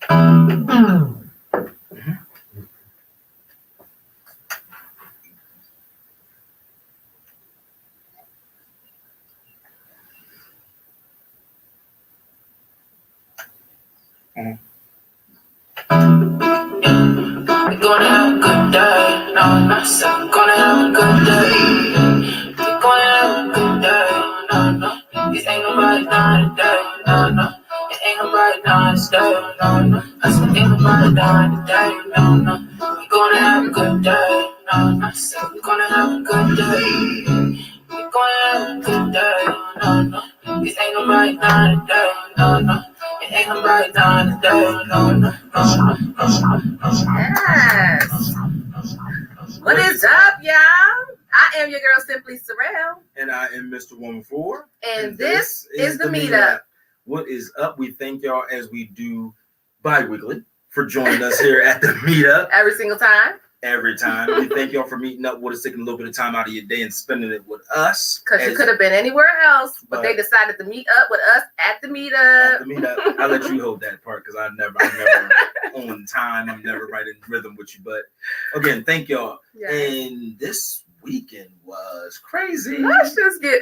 We're gonna have a good day. No, no, so we're gonna have a good day. We're gonna have a good day. No, no, this ain't nobody dying today. No, no, it ain't nobody dying today. No, no, I said ain't nobody dying today. No, no, we're gonna have a good day. No, no, so we're gonna have a good day. We're gonna have a good day. No, no, this ain't nobody dying today. No, no. Ain't nobody dying today. No, no, no. Yes. What is up, y'all? I am your girl, Simply Sorrel. And I am Mr. Woman 4. And this is the Meetup. What is up? We thank y'all as we do bi-weekly for joining us here at the Meetup. Every single time. Every time. We thank y'all for meeting up with us, taking a little bit of time out of your day and spending it with us. Because you could have been anywhere else, but they decided to meet up with us at the Meetup. At the Meetup. I'll let you hold that part because I'm never on time. I'm never right in rhythm with you. But again, thank y'all. Yes. And this weekend was crazy. Let's just get,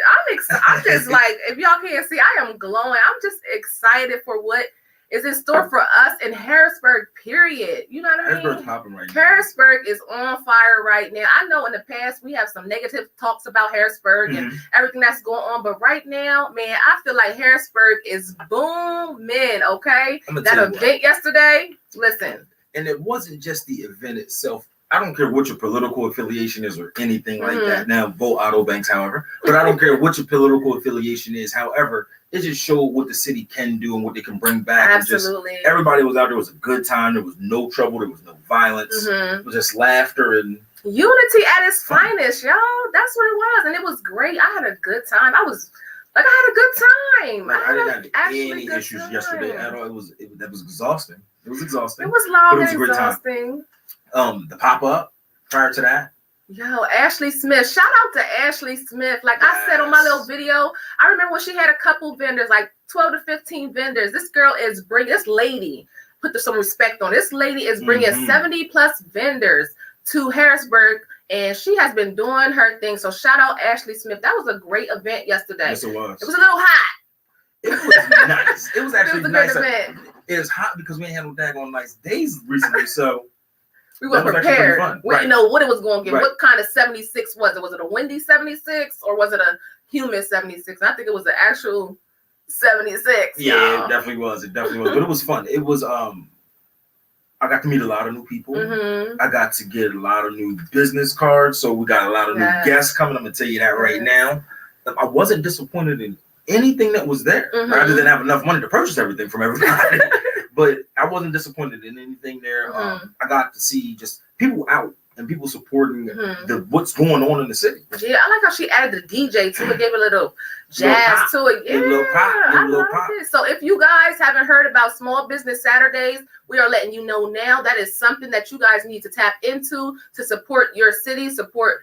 I'm just like, if y'all can't see, I am glowing. I'm just excited for what is in store for us in Harrisburg, period. You know what I mean? Harrisburg's popping right now. Harrisburg is on fire right now. I know in the past we have some negative talks about Harrisburg and everything that's going on, but right now, man, I feel like Harrisburg is booming, okay? That event yesterday, listen. And it wasn't just the event itself. I don't care what your political affiliation is or anything like that. Now, vote Otto Banks, however. But I don't care what your political affiliation is. However, it just showed what the city can do and what they can bring back. Absolutely. And just, everybody was out there. It was a good time. There was no trouble. There was no violence. It was just laughter and unity at its finest, y'all. That's what it was. And it was great. I had a good time. I had a good time. I didn't have any issues yesterday at all. That was exhausting. It was exhausting. It was long and exhausting. The pop-up prior to that. Yo, Ashley Smith. Shout out to Ashley Smith. Like I said on my little video, I remember when she had a couple vendors, like 12 to 15 vendors. This girl is this lady, put some respect on. This lady is bringing 70 plus vendors to Harrisburg, and she has been doing her thing. So shout out Ashley Smith. That was a great event yesterday. Yes, it was. It was a little hot. It was nice. It was actually nice. Event. It was hot because we ain't had no daggone nice days recently, so we were prepared. We didn't know what it was going to get. What kind of 76 was it? Was it a windy 76 or was it a humid 76? I think it was an actual 76. Yeah, y'all. It definitely was. But it was fun. It was I got to meet a lot of new people. I got to get a lot of new business cards. So we got a lot of new guests coming. I'm gonna tell you that right now. I wasn't disappointed in anything that was there. I didn't have enough money to purchase everything from everybody. But I wasn't disappointed in anything there. I got to see just people out and people supporting what's going on in the city. Yeah, I like how she added the DJ to it, gave a little jazz to it. Yeah, a little pop. So if you guys haven't heard about Small Business Saturdays, we are letting you know now. That is something that you guys need to tap into to support your city, support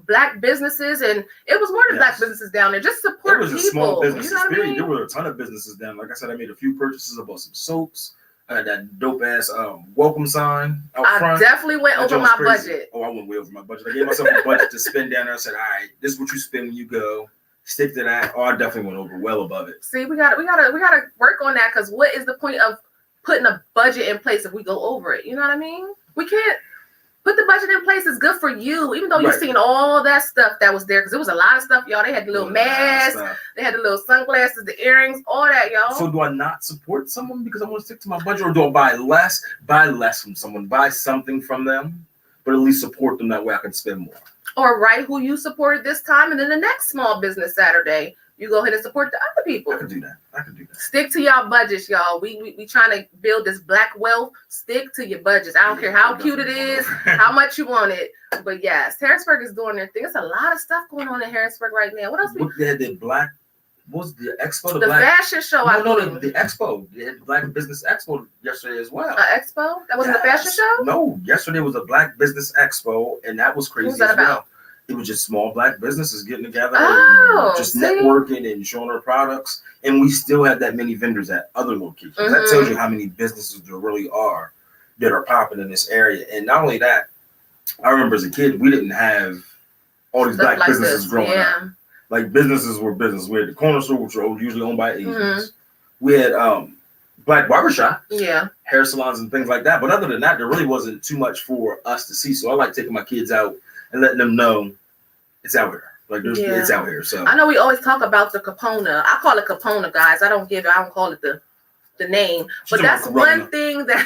Black businesses, and it was more than Black businesses down there. Just support people. It was a small business experience. There were a ton of businesses down. Like I said, I made a few purchases. I bought some soaps. I had that dope ass welcome sign out front. I definitely went over my budget. Oh, I went way over my budget. I gave myself a budget to spend down there. I said, all right, this is what you spend when you go. Stick to that. Oh, I definitely went over well above it. See, we gotta work on that, because what is the point of putting a budget in place if we go over it? You know what I mean? We can't. Put the budget in place. Is good for you, even though you've seen all that stuff that was there, because it was a lot of stuff, y'all. They had the little masks, they had the little sunglasses, the earrings, all that, y'all. So do I not support someone because I want to stick to my budget, or do I buy less from someone, buy something from them, but at least support them, that way I can spend more? Or write who you supported this time, and then the next Small Business Saturday, you go ahead and support the other people. I can do that. Stick to y'all budgets, y'all. We trying to build this Black wealth. Stick to your budgets. I don't care how cute it is, how much you want it. But yes, Harrisburg is doing their thing. There's a lot of stuff going on in Harrisburg right now. What else? They had the Black. What was the expo? The fashion show. The expo. They had the Black Business Expo yesterday as well. Expo? That wasn't the fashion show? No, yesterday was a Black Business Expo, and that was crazy as well. it was just small Black businesses getting together and just networking and showing their products. And we still have that many vendors at other locations. That tells you how many businesses there really are that are popping in this area. And not only that, I remember as a kid, we didn't have all these Black businesses growing up. Like businesses were business. We had the corner store, which were usually owned by Asians. We had Black barbershops, hair salons and things like that. But other than that, there really wasn't too much for us to see. So I like taking my kids out and letting them know it's out here. Like it's out here. So I know we always talk about the Capona. I call it Capona, guys. I don't call it the name. But that's one thing that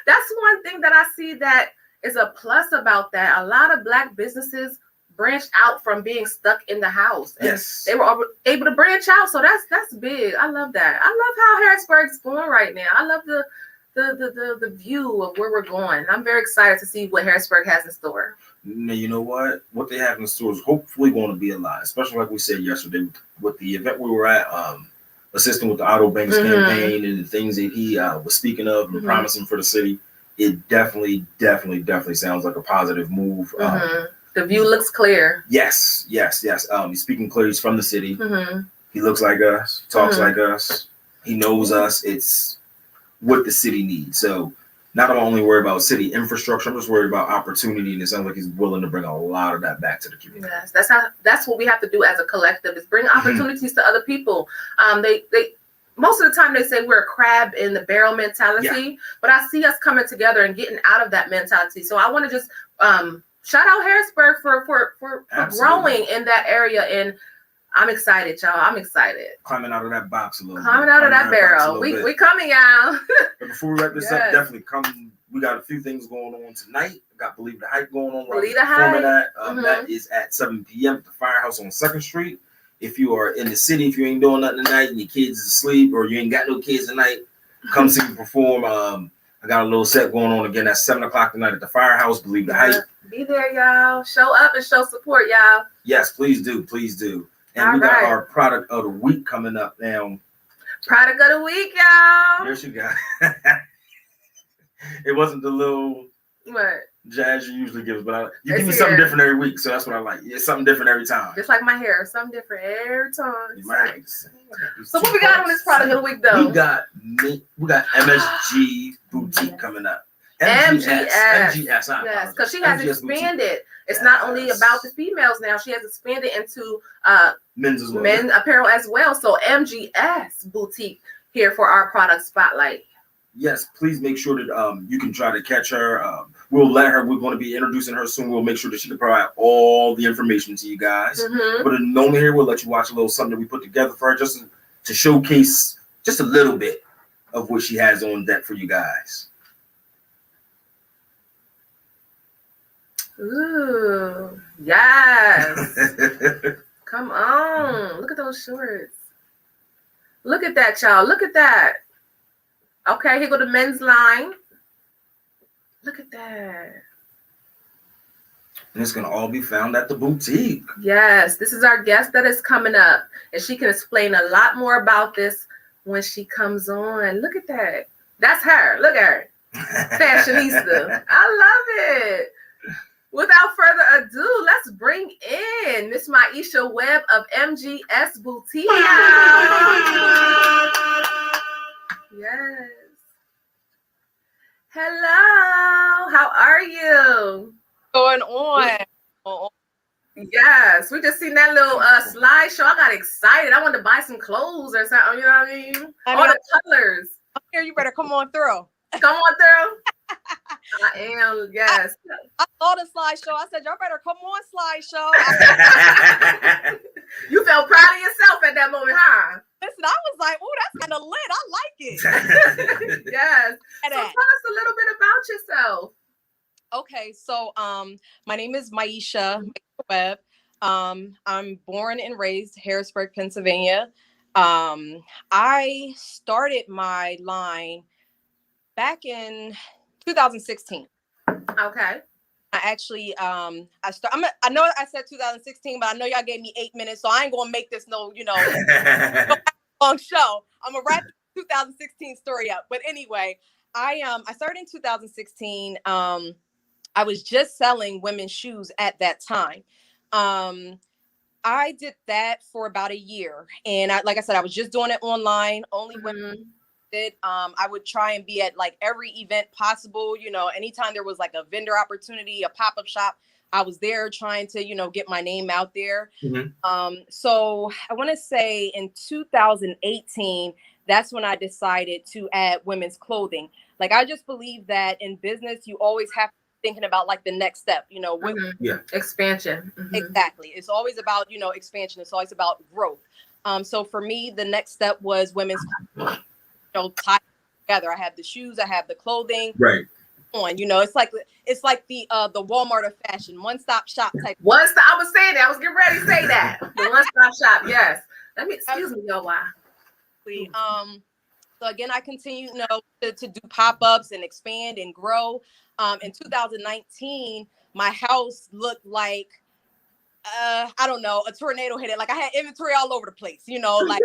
I see that is a plus about that. A lot of Black businesses branched out from being stuck in the house. And they were able to branch out. So that's big. I love that. I love how Harrisburg's going right now. I love the view of where we're going. I'm very excited to see what Harrisburg has in store. Now, you know what? What they have in store is hopefully going to be a lot, especially like we said yesterday with the event we were at, assisting with the Auto Banks campaign and the things that he was speaking of and promising for the city. It definitely sounds like a positive move. The view looks clear. Yes. He's speaking clear. He's from the city. He looks like us, talks like us. He knows us. It's what the city needs. So not only worried about city infrastructure, I'm just worried about opportunity. And it sounds like he's willing to bring a lot of that back to the community. Yes, that's what we have to do as a collective, is bring opportunities to other people. They most of the time they say we're a crab in the barrel mentality, but I see us coming together and getting out of that mentality. So I want to just shout out Harrisburg for growing in that area, and I'm excited, y'all. I'm excited. Climbing out of that box a little. Climbing out of that barrel. We coming, y'all. But before we wrap this up, definitely come. We got a few things going on tonight. We got Believe the Hype going on. Believe the Hype. That is at 7 p.m. at the Firehouse on 2nd Street. If you are in the city, if you ain't doing nothing tonight and your kids is asleep or you ain't got no kids tonight, come see me perform. I got a little set going on again at 7 o'clock tonight at the Firehouse. Believe the Hype. Be there, y'all. Show up and show support, y'all. Yes, please do. Please do. And we got our product of the week coming up now. Product of the week, y'all. Yes, you got it. Wasn't the little jazz you usually give us, but you give me something different every week, so that's what I like. It's something different every time. Just like my hair, something different every time. So what we got on this product of the week, though? We got MSG Boutique coming up. MGS. Yes, because she has expanded. Boutique. It's not only about the females now. She has expanded into men's as well. Men apparel as well. So MGS Boutique here for our product spotlight. Yes, please make sure that you can try to catch her. We're going to be introducing her soon. We'll make sure that she can provide all the information to you guys. But in a moment here, we'll let you watch a little something that we put together for her just to showcase just a little bit of what she has on deck for you guys. Ooh, yes. Come on. Look at those shorts. Look at that, y'all. Look at that. Okay, here go the men's line. Look at that. And it's going to all be found at the boutique. Yes, this is our guest that is coming up. And she can explain a lot more about this when she comes on. Look at that. That's her. Look at her. Fashionista. I love it. Without further ado, let's bring in Miss Maisha Webb of MGS Boutique. Yes. Hello. How are you? Going on? Yes, we just seen that little slideshow. I got excited. I wanted to buy some clothes or something. You know what I mean? All the colors. Here, you better come on through. Come on through. I am, yes. I saw the slideshow. I said, y'all better come on, slideshow. You felt proud of yourself at that moment, huh? Listen, I was like, oh, that's kind of lit. I like it. Yes. So tell us a little bit about yourself. Okay, so my name is Maisha Webb. I'm born and raised Harrisburg, Pennsylvania. I started my line back in 2016. Okay. I actually I know I said 2016, but I know y'all gave me 8 minutes, so I ain't gonna make this no long show. I'm gonna wrap the 2016 story up. But anyway, I started in 2016. I was just selling women's shoes at that time. I did that for about a year, and like I said, I was just doing it online. Only when I would try and be at like every event possible. You know, anytime there was like a vendor opportunity, a pop-up shop, I was there trying to, you know, get my name out there. So I want to say in 2018, that's when I decided to add women's clothing. Like, I just believe that in business, you always have to be thinking about like the next step, you know, expansion. Exactly. It's always about, you know, expansion. It's always about growth. So for me, the next step was women's clothing. You know, tied together. I have the shoes, I have the clothing. Right. On, you know, it's like the Walmart of fashion, one-stop shop type. One stop. I was saying that. I was getting ready to say that. The one-stop shop. Yes. Let me excuse me, yo. Why? So again, I continue, you know, to do pop-ups and expand and grow. In 2019, my house looked like I don't know, a tornado hit it. Like, I had inventory all over the place, you know, like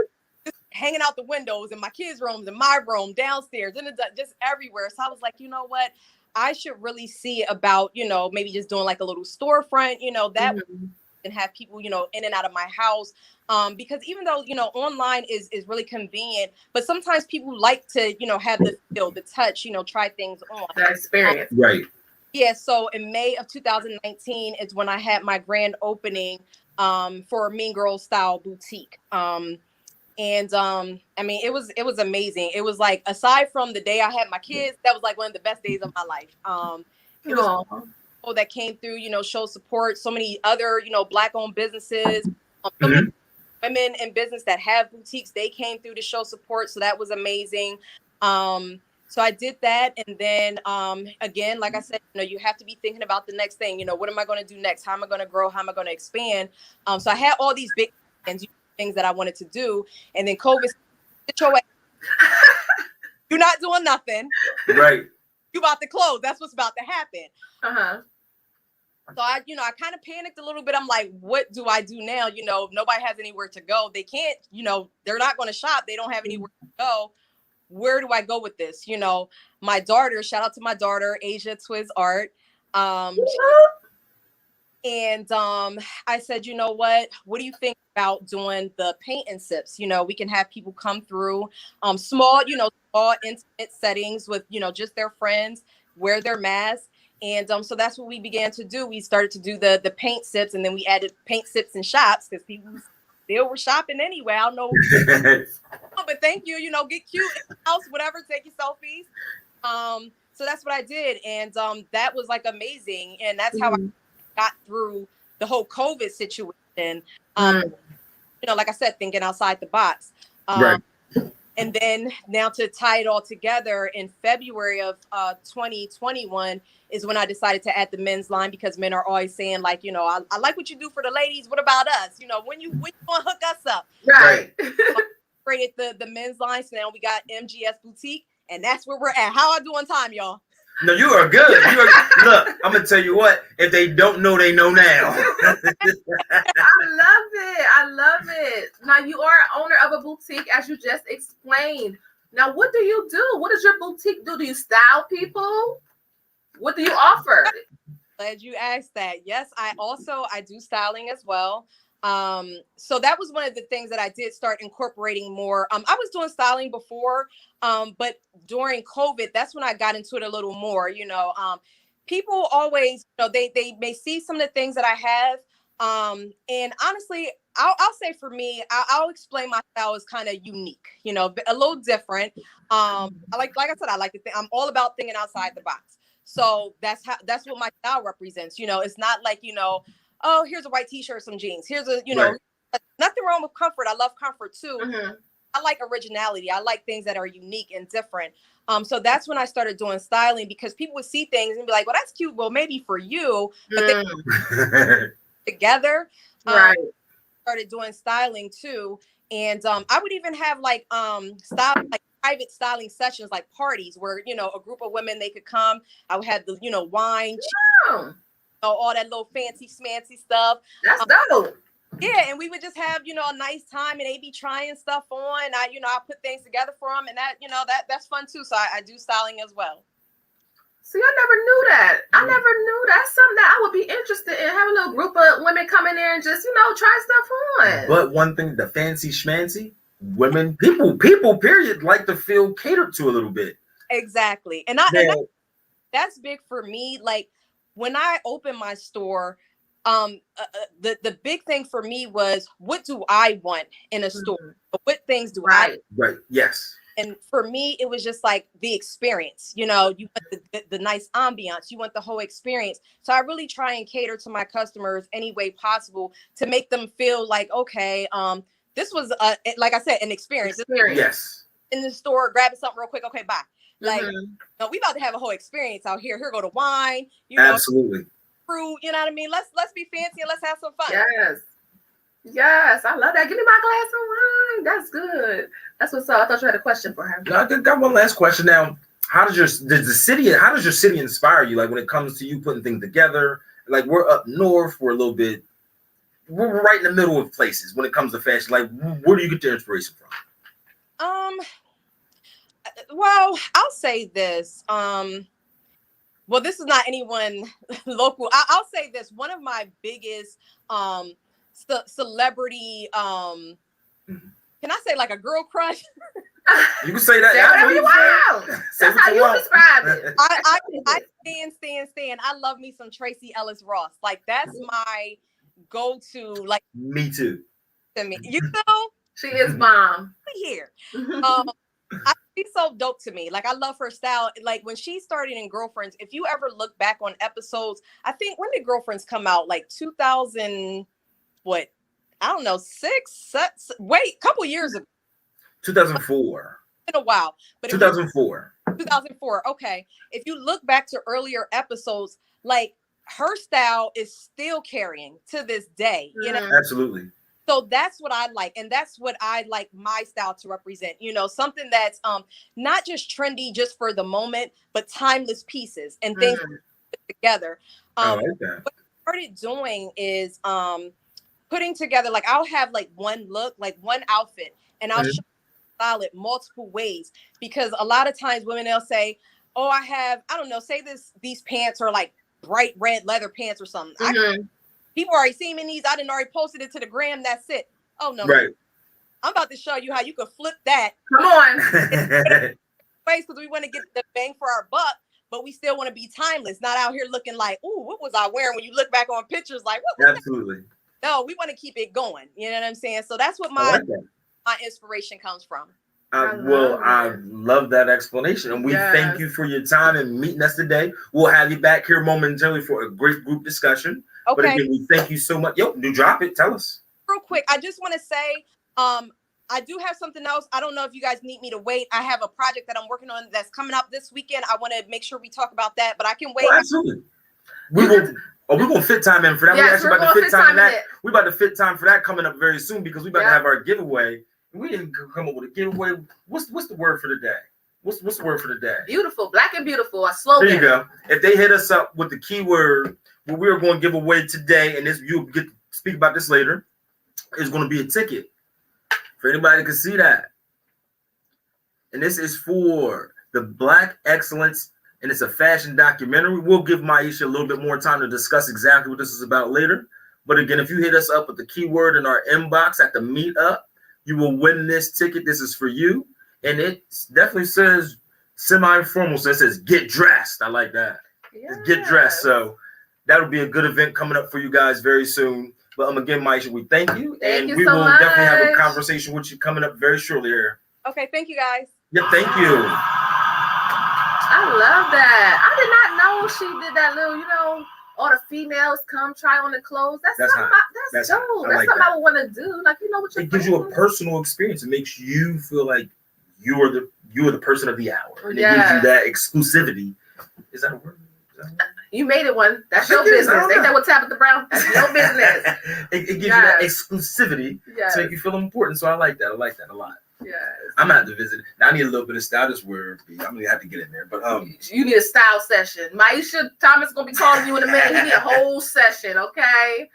hanging out the windows in my kids' rooms, in my room, downstairs, and just everywhere. So I was like, you know what? I should really see about, you know, maybe just doing like a little storefront, you know, that and have people, you know, in and out of my house. Because even though, you know, online is really convenient, but sometimes people like to, you know, have the feel, the touch, you know, try things on. That experience. Right. Yeah. So in May of 2019 is when I had my grand opening for a Mean Girls style boutique. And I mean, it was amazing. It was like, aside from the day I had my kids, that was like one of the best days of my life. It was people that came through, you know, show support. So many other, you know, Black-owned businesses, so many women in business that have boutiques, they came through to show support. So that was amazing. So I did that. And then again, like I said, you know, you have to be thinking about the next thing. You know, what am I going to do next? How am I going to grow? How am I going to expand? So I had all these big things that I wanted to do, and then COVID, you're not doing nothing, right? You about to close. That's what's about to happen. So I kind of panicked a little bit. I'm like, what do I do now? You know, nobody has anywhere to go. They can't, you know, they're not going to shop. They don't have anywhere to go. Where do I go with this? You know, my daughter, shout out to my daughter, Asia Twiz Art. And I said, you know what do you think about doing the paint and sips? You know, we can have people come through, small intimate settings with, you know, just their friends, wear their masks. And so that's what we began to do. We started to do the paint sips, and then we added paint sips and shops because people still were shopping anyway. I don't know. But thank you, you know, get cute in the house, whatever, take your selfies. So that's what I did. And that was like amazing. And that's how I got through the whole COVID situation. You know, like I said, thinking outside the box. Right. And then now to tie it all together, in February of 2021 is when I decided to add the men's line, because men are always saying, like, you know, I like what you do for the ladies. What about us? You know, when you want to hook us up? Right. Created the men's line. So now we got MGS Boutique, and that's where we're at. How I do on time, y'all? No, you are good. Look, I'm gonna tell you what. If they don't know, they know now. I love it. Now, you are owner of a boutique, as you just explained. Now, what do you do? What does your boutique do? Do you style people? What do you offer? Glad you asked that. Yes, I do styling as well. So that was one of the things that I did start incorporating more. I was doing styling before, but during COVID, that's when I got into it a little more. You know, people always, you know, they may see some of the things that I have. And honestly, I'll say for me, I'll explain my style is kind of unique, you know, a little different. Like I said, I like to think I'm all about thinking outside the box. So that's what my style represents. You know, it's not like, you know, oh, here's a white t-shirt, some jeans. Here's a, you know, nothing wrong with comfort. I love comfort too. I like originality. I like things that are unique and different. So that's when I started doing styling, because people would see things and be like, well, that's cute. Well, maybe for you, but they together, started doing styling too. And I would even have like private styling sessions, like parties where, you know, a group of women, they could come. I would have the, you know, wine, all that little fancy smancy stuff. That's dope. Yeah, and we would just have, you know, a nice time, and they be trying stuff on. I put things together for them, and that, you know, that's fun too. So I do styling as well. See, I never knew that. I never knew that's something that I would be interested in. Have a little group of women come in there and just, try stuff on. But one thing, the fancy schmancy, women, people, period, like to feel catered to a little bit. Exactly. And that's big for me. Like when I opened my store, the big thing for me was, what do I want in a store? What things do I? Right. Yes. And for me, it was just like the experience. You want the nice ambiance. You want the whole experience. So I really try and cater to my customers any way possible to make them feel like, okay, this was like I said, an experience. Yes. In the store, grabbing something real quick. Okay, bye. Like, no, we about to have a whole experience out here. Here go the wine. Absolutely. Fruit. You know what I mean? Let's be fancy and let's have some fun. Yes, I love that. Give me my glass of wine. That's good. That's what's up. I thought you had a question for her. No, I got one last question now. How does your city inspire you? Like when it comes to you putting things together? Like we're up north, we're right in the middle of places when it comes to fashion. Like where do you get your inspiration from? Well, I'll say this. Well, this is not anyone local. I'll say this. One of my biggest celebrity, can I say like a girl crush? You can say that. That's how you describe it. I stand. I love me some Tracy Ellis Ross. Like that's my go-to. Like me too. To me, she is bomb. Here, she's so dope to me. Like I love her style. Like when she started in Girlfriends, if you ever look back on episodes, I think when did Girlfriends come out? Like 2000, what? I don't know, couple years ago. 2004. It's been a while, but 2004. 2004. Okay. If you look back to earlier episodes, like her style is still carrying to this day. Absolutely. So that's what I like. And that's what I like my style to represent, something that's not just trendy just for the moment, but timeless pieces and things put together. I like that. What I started doing is putting together, like I'll have like one look, like one outfit, and I'll show style it multiple ways, because a lot of times women, they'll say, oh, I don't know, say these pants are like bright red leather pants or something. People already seen me in these. I didn't already posted it to the gram. That's it. Oh no. Right. I'm about to show you how you can flip that. Come on. Because we want to get the bang for our buck, but we still want to be timeless. Not out here looking like, ooh, what was I wearing? When you look back on pictures, like, what was Absolutely. that? No, we want to keep it going. You know what I'm saying? So that's what my inspiration comes from. I love that explanation. And we thank you for your time and meeting us today. We'll have you back here momentarily for a great group discussion. Okay. But again, we thank you so much. Drop it. Tell us. Real quick, I just want to say, I do have something else. I don't know if you guys need me to wait. I have a project that I'm working on that's coming up this weekend. I want to make sure we talk about that, but I can wait. Oh, absolutely. We're gonna fit time in for that. Yes, we're about to fit time in that. We're about to fit time for that coming up very soon, because we're about to have our giveaway. We didn't come up with a giveaway. What's the word for the day? What's the word for the day? Beautiful, black and beautiful. A slogan. There you go. If they hit us up with the keyword, what we are going to give away today, and this you'll get to speak about this later, is going to be a ticket for anybody can see that. And this is for the Black Excellence, and it's a fashion documentary. We'll give Maisha a little bit more time to discuss exactly what this is about later. But again, if you hit us up with the keyword in our inbox at the meetup, you will win this ticket. This is for you. And it definitely says semi-formal, so it says get dressed. I like that. Yes. Get dressed. So that'll be a good event coming up for you guys very soon. But again, Maisha, we thank you. Thank and you we so will much. definitely have a conversation with you coming up very shortly here. Okay, thank you guys. Yeah, thank you. I love that. I did not know she did that little, all the females come try on the clothes. That's dope. That's something I would want to do. Like, what you're It gives you a personal experience. It makes you feel like you are the person of the hour. And it gives you that exclusivity. Is that a word? You made it one. That's your business. Ain't that what Tabitha Brown? That's your business. It gives you that exclusivity to make you feel important. So I like that. I like that a lot. Yes. I'm gonna have to visit. Now I need a little bit of style. This word. I'm gonna have to get in there. But you need a style session. Maisha Thomas gonna be calling you in a minute. He need a whole session, okay?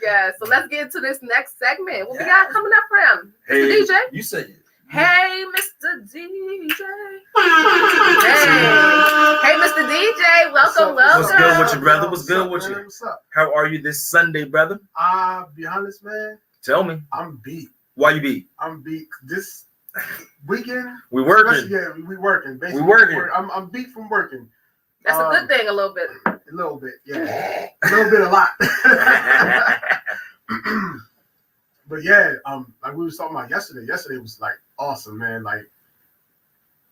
Yeah. So let's get into this next segment. What we got coming up for him? Hey, Mr. DJ? You said Hey, Mr. DJ. Hey, Mr. DJ. Welcome. What's good with you, brother? What's good with you? What's up? How are you this Sunday, brother? Be honest, man. Tell me. I'm beat. Why you beat? I'm beat. This weekend. We working. Yeah, we working. Basically, we working. I'm beat from working. That's a good thing, a little bit. A little bit, yeah. A little bit, a lot. But yeah, like we were talking about yesterday. Yesterday was like awesome, man. Like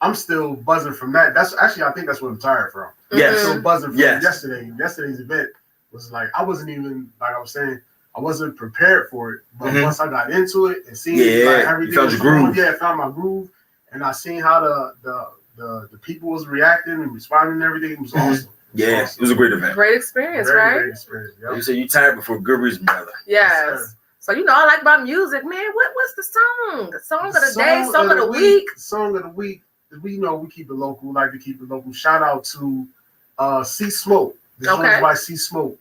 I'm still buzzing from that. That's actually, I think that's what I'm tired from. Yes. I'm still buzzing from Yes. yesterday. Yesterday's event was like I wasn't even, like I was saying, I wasn't prepared for it. But once I got into it and seen like everything, you found your groove. I found my groove, and I seen how the people was reacting and responding and everything. It was awesome. Yeah, awesome. It was a great event. Great experience, Very, right? Great experience. Yep. You said you tired before good reason, brother. Yes. So I like my music, man. What's the song? Song of the day, song of the week. Song of the week. We keep it local. Like to keep it local. Shout out to C Smoke. This one's by C Smoke,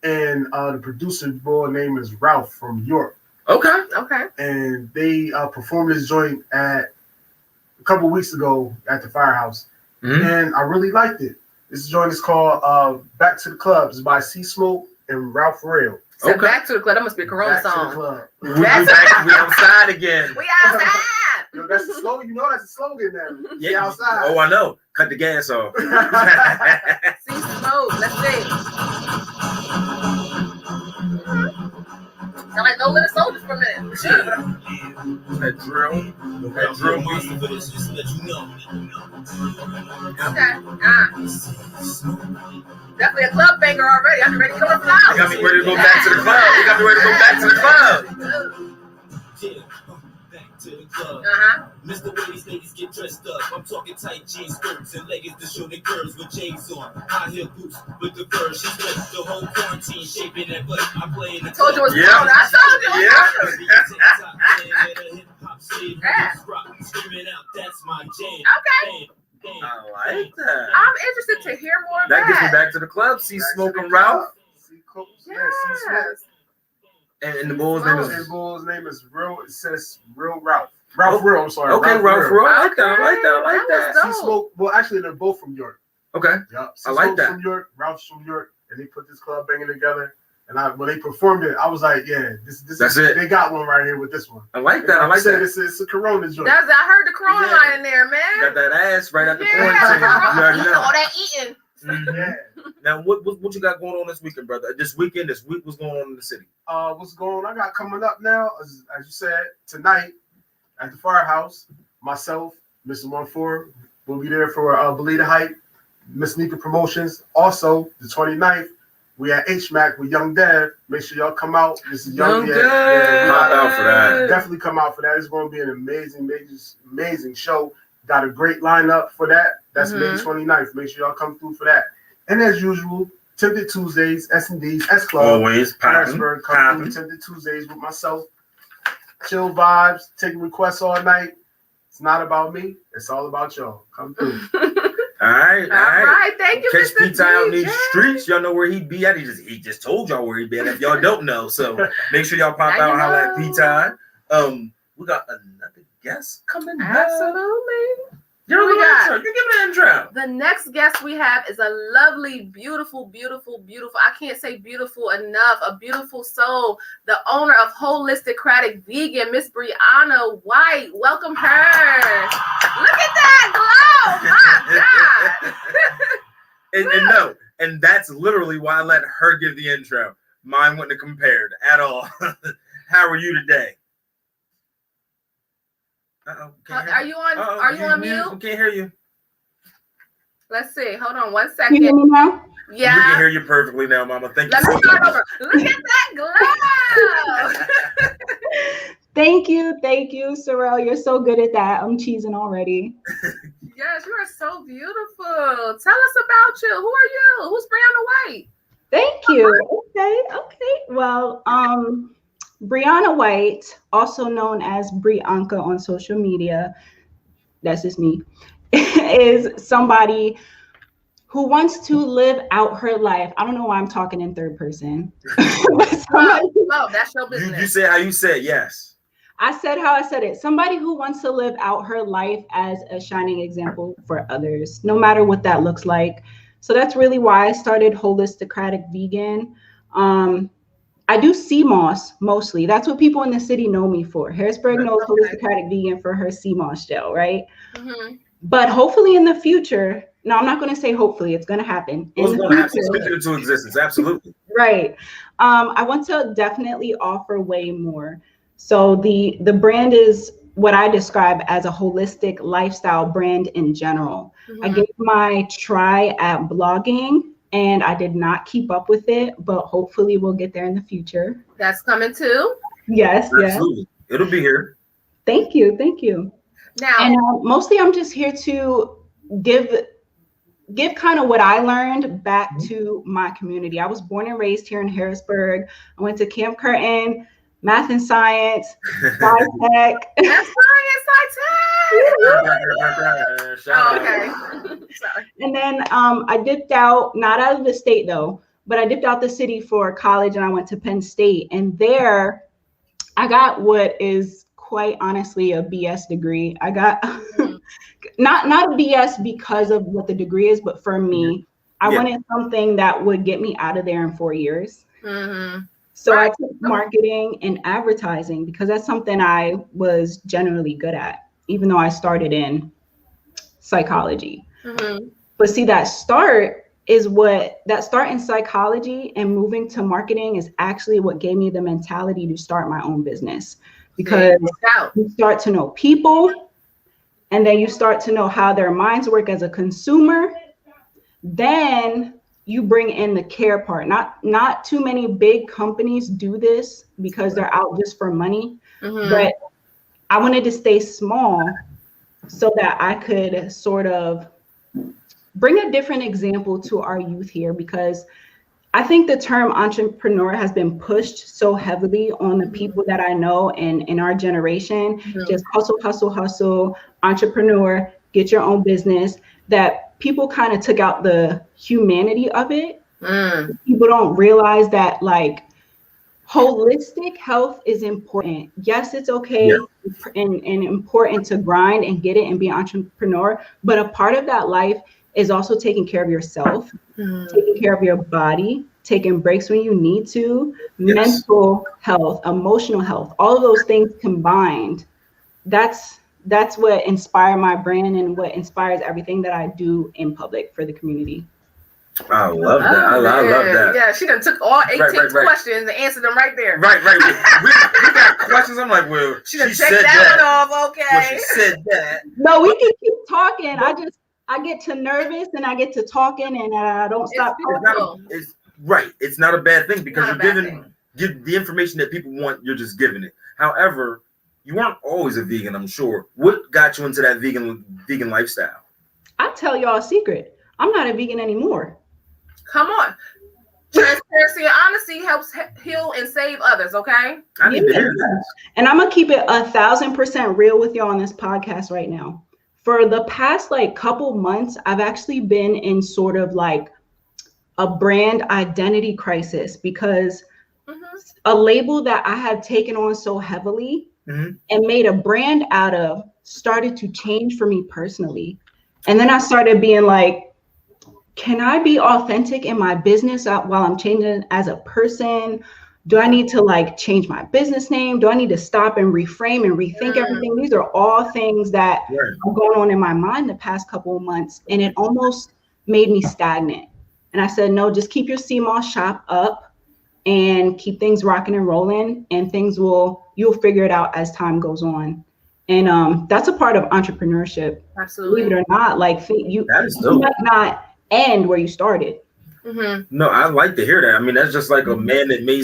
and the producer boy name is Ralph from York. Okay. And they performed this joint a couple weeks ago at the Firehouse, and I really liked it. This joint is called "Back to the Club." It's by C Smoke and Ralph Rail. So Back to the Club. That must be a Corona song. We outside again. We outside. Yo, that's the slogan. You know that's the slogan now. Yeah. Outside. Oh, I know. Cut the gas off. See smoke. Let's see. Sound like No Limit Soldiers for a minute. That drill. That drill music. Okay. Definitely a club banger already. I'm ready to go to the You got me ready to go back to the club. You got me ready to go back to the club. Miss the way these ladies get dressed up. I'm talking tight jeans, skirts, and leggings to show their curves with chains on. High heel boots with the fur. She spent the whole quarantine shaping that butt. I play in the told you it was Corona. I told you. Screaming out, that's my jam. Okay. I like that. I'm interested to hear more of that. That gets me back to the club. See Smoke and Ralph. Yeah, C Smoke. And the bull's name is. The bull's name is Real. It says Real Ralph. Ralph Real. I'm sorry. Okay, Ralph Real. I like that. C Smoke. Well, actually, they're both from York. Okay. Yep. I like that. From York. Ralph's from York, and they put this club banging together. And when they performed it, I was like, yeah, this that's it. They got one right here with this one. I like that. I like that. It's a Corona joint. I heard the Corona line in there, man. Got that ass right at the quarantine. You already know. All that eating. Yeah. Now, what you got going on this weekend, brother? This week, what's going on in the city? What's going on? I got coming up now, as you said, tonight at the Firehouse. Myself, Mr. 14, will be there for Believe the Hype, Miss Nika Promotions. Also, the 29th, we at HMAC with Young Dev. Make sure y'all come out. This is Young Dev. Come out for that. Definitely come out for that. It's going to be an amazing show. Got a great lineup for that. That's May 29th. Make sure y'all come through for that. And as usual, Tempted Tuesdays, S&D's, S Club. Always popping. Come through Tempted Tuesdays with myself. Chill vibes, taking requests all night. It's not about me. It's all about y'all. Come through. All right. Thank you, Catch Mr. Pete out in these DJ. streets. Y'all know where he be at. He just told y'all where he be at. If y'all don't know, so make sure y'all pop out and holla at Pete. We got another guest coming. Absolutely. You give me an intro. The next guest we have is a lovely, beautiful. I can't say beautiful enough. A beautiful soul. The owner of Holistic Vegan, Miss Brianna White. Welcome her. Look at that glow. My God. and that's literally why I let her give the intro. Mine wouldn't have compared at all. How are you today? Are you on mute? We can't hear you. Let's see. Hold on 1 second. Can you hear me now? Yeah. We can hear you perfectly now, Mama. Thank you. Let me start over. Look at that glow. Thank you, Sorrel. You're so good at that. I'm cheesing already. Yes, you are so beautiful. Tell us about you. Who are you? Who's Brianna White? Thank you. Okay. Well, Brianna White, also known as Brianka on social media, that's just me, is somebody who wants to live out her life. I don't know why I'm talking in third person. Well, that's your business. You say how you said, yes. I said how I said it. Somebody who wants to live out her life as a shining example for others, no matter what that looks like. So that's really why I started Holisticratic Vegan. I do sea moss mostly. That's what people in the city know me for. Harrisburg knows Holisticratic Vegan for her sea moss gel, right? Mm-hmm. But hopefully in the future, no, I'm not going to say hopefully, it's going to happen. It's going to happen. Speak it into existence, absolutely. Right. I want to definitely offer way more. So the brand is what I describe as a holistic lifestyle brand in general. Mm-hmm. I gave my try at blogging and I did not keep up with it, but hopefully we'll get there in the future. That's coming too. Yes, absolutely. Yes. It'll be here. Thank you. Now, and mostly I'm just here to give kind of what I learned back to my community. I was born and raised here in Harrisburg. I went to Camp Curtin, math and science, sci-tech. That's science. Okay. Sorry. And then I dipped out, not out of the state though, but I dipped out the city for college and I went to Penn State. And there I got what is quite honestly a BS degree. I got not a BS because of what the degree is, but for me, I wanted something that would get me out of there in 4 years. Mm-hmm. So I took marketing and advertising because that's something I was generally good at, even though I started in psychology. Mm-hmm. But see, that start in psychology and moving to marketing is actually what gave me the mentality to start my own business. Because you start to know people, and then you start to know how their minds work as a consumer. Then you bring in the care part. Not too many big companies do this because they're out just for money. Mm-hmm. But I wanted to stay small so that I could sort of bring a different example to our youth here, because I think the term entrepreneur has been pushed so heavily on the people that I know in our generation. Mm-hmm. Just hustle, entrepreneur, get your own business, that people kind of took out the humanity of it. Mm. People don't realize that like holistic health is important. Yes, it's okay and important to grind and get it and be an entrepreneur, but a part of that life is also taking care of yourself, taking care of your body, taking breaks when you need to, mental health, emotional health, all of those things combined. That's what inspired my brand and what inspires everything that I do in public for the community. I love that. I love that. Yeah, she done took all 18 questions and answered them right there. Right. We got questions. I'm like, well, she done checked that one off. Okay. Well, she said that. No, we can keep talking. I get too nervous and I get to talking and I don't stop talking. It's not a bad thing because you're give the information that people want. You're just giving it. However, you weren't always a vegan, I'm sure. What got you into that vegan lifestyle? I'll tell y'all a secret. I'm not a vegan anymore. Come on. Transparency and honesty helps heal and save others, okay? I need to hear that. And I'm going to keep it 1,000% real with y'all on this podcast right now. For the past couple months, I've actually been in sort of like a brand identity crisis because a label that I had taken on so heavily and made a brand out of started to change for me personally. And then I started being like, can I be authentic in my business while I'm changing as a person? Do I need to change my business name? Do I need to stop and reframe and rethink everything? These are all things that are going on in my mind the past couple of months. And it almost made me stagnant. And I said, no, just keep your CMOS shop up and keep things rocking and rolling, and you'll figure it out as time goes on. And that's a part of entrepreneurship. Absolutely. Believe it or not, you might not end where you started. Mm-hmm. No, I like to hear that. I mean, that's just like a man that may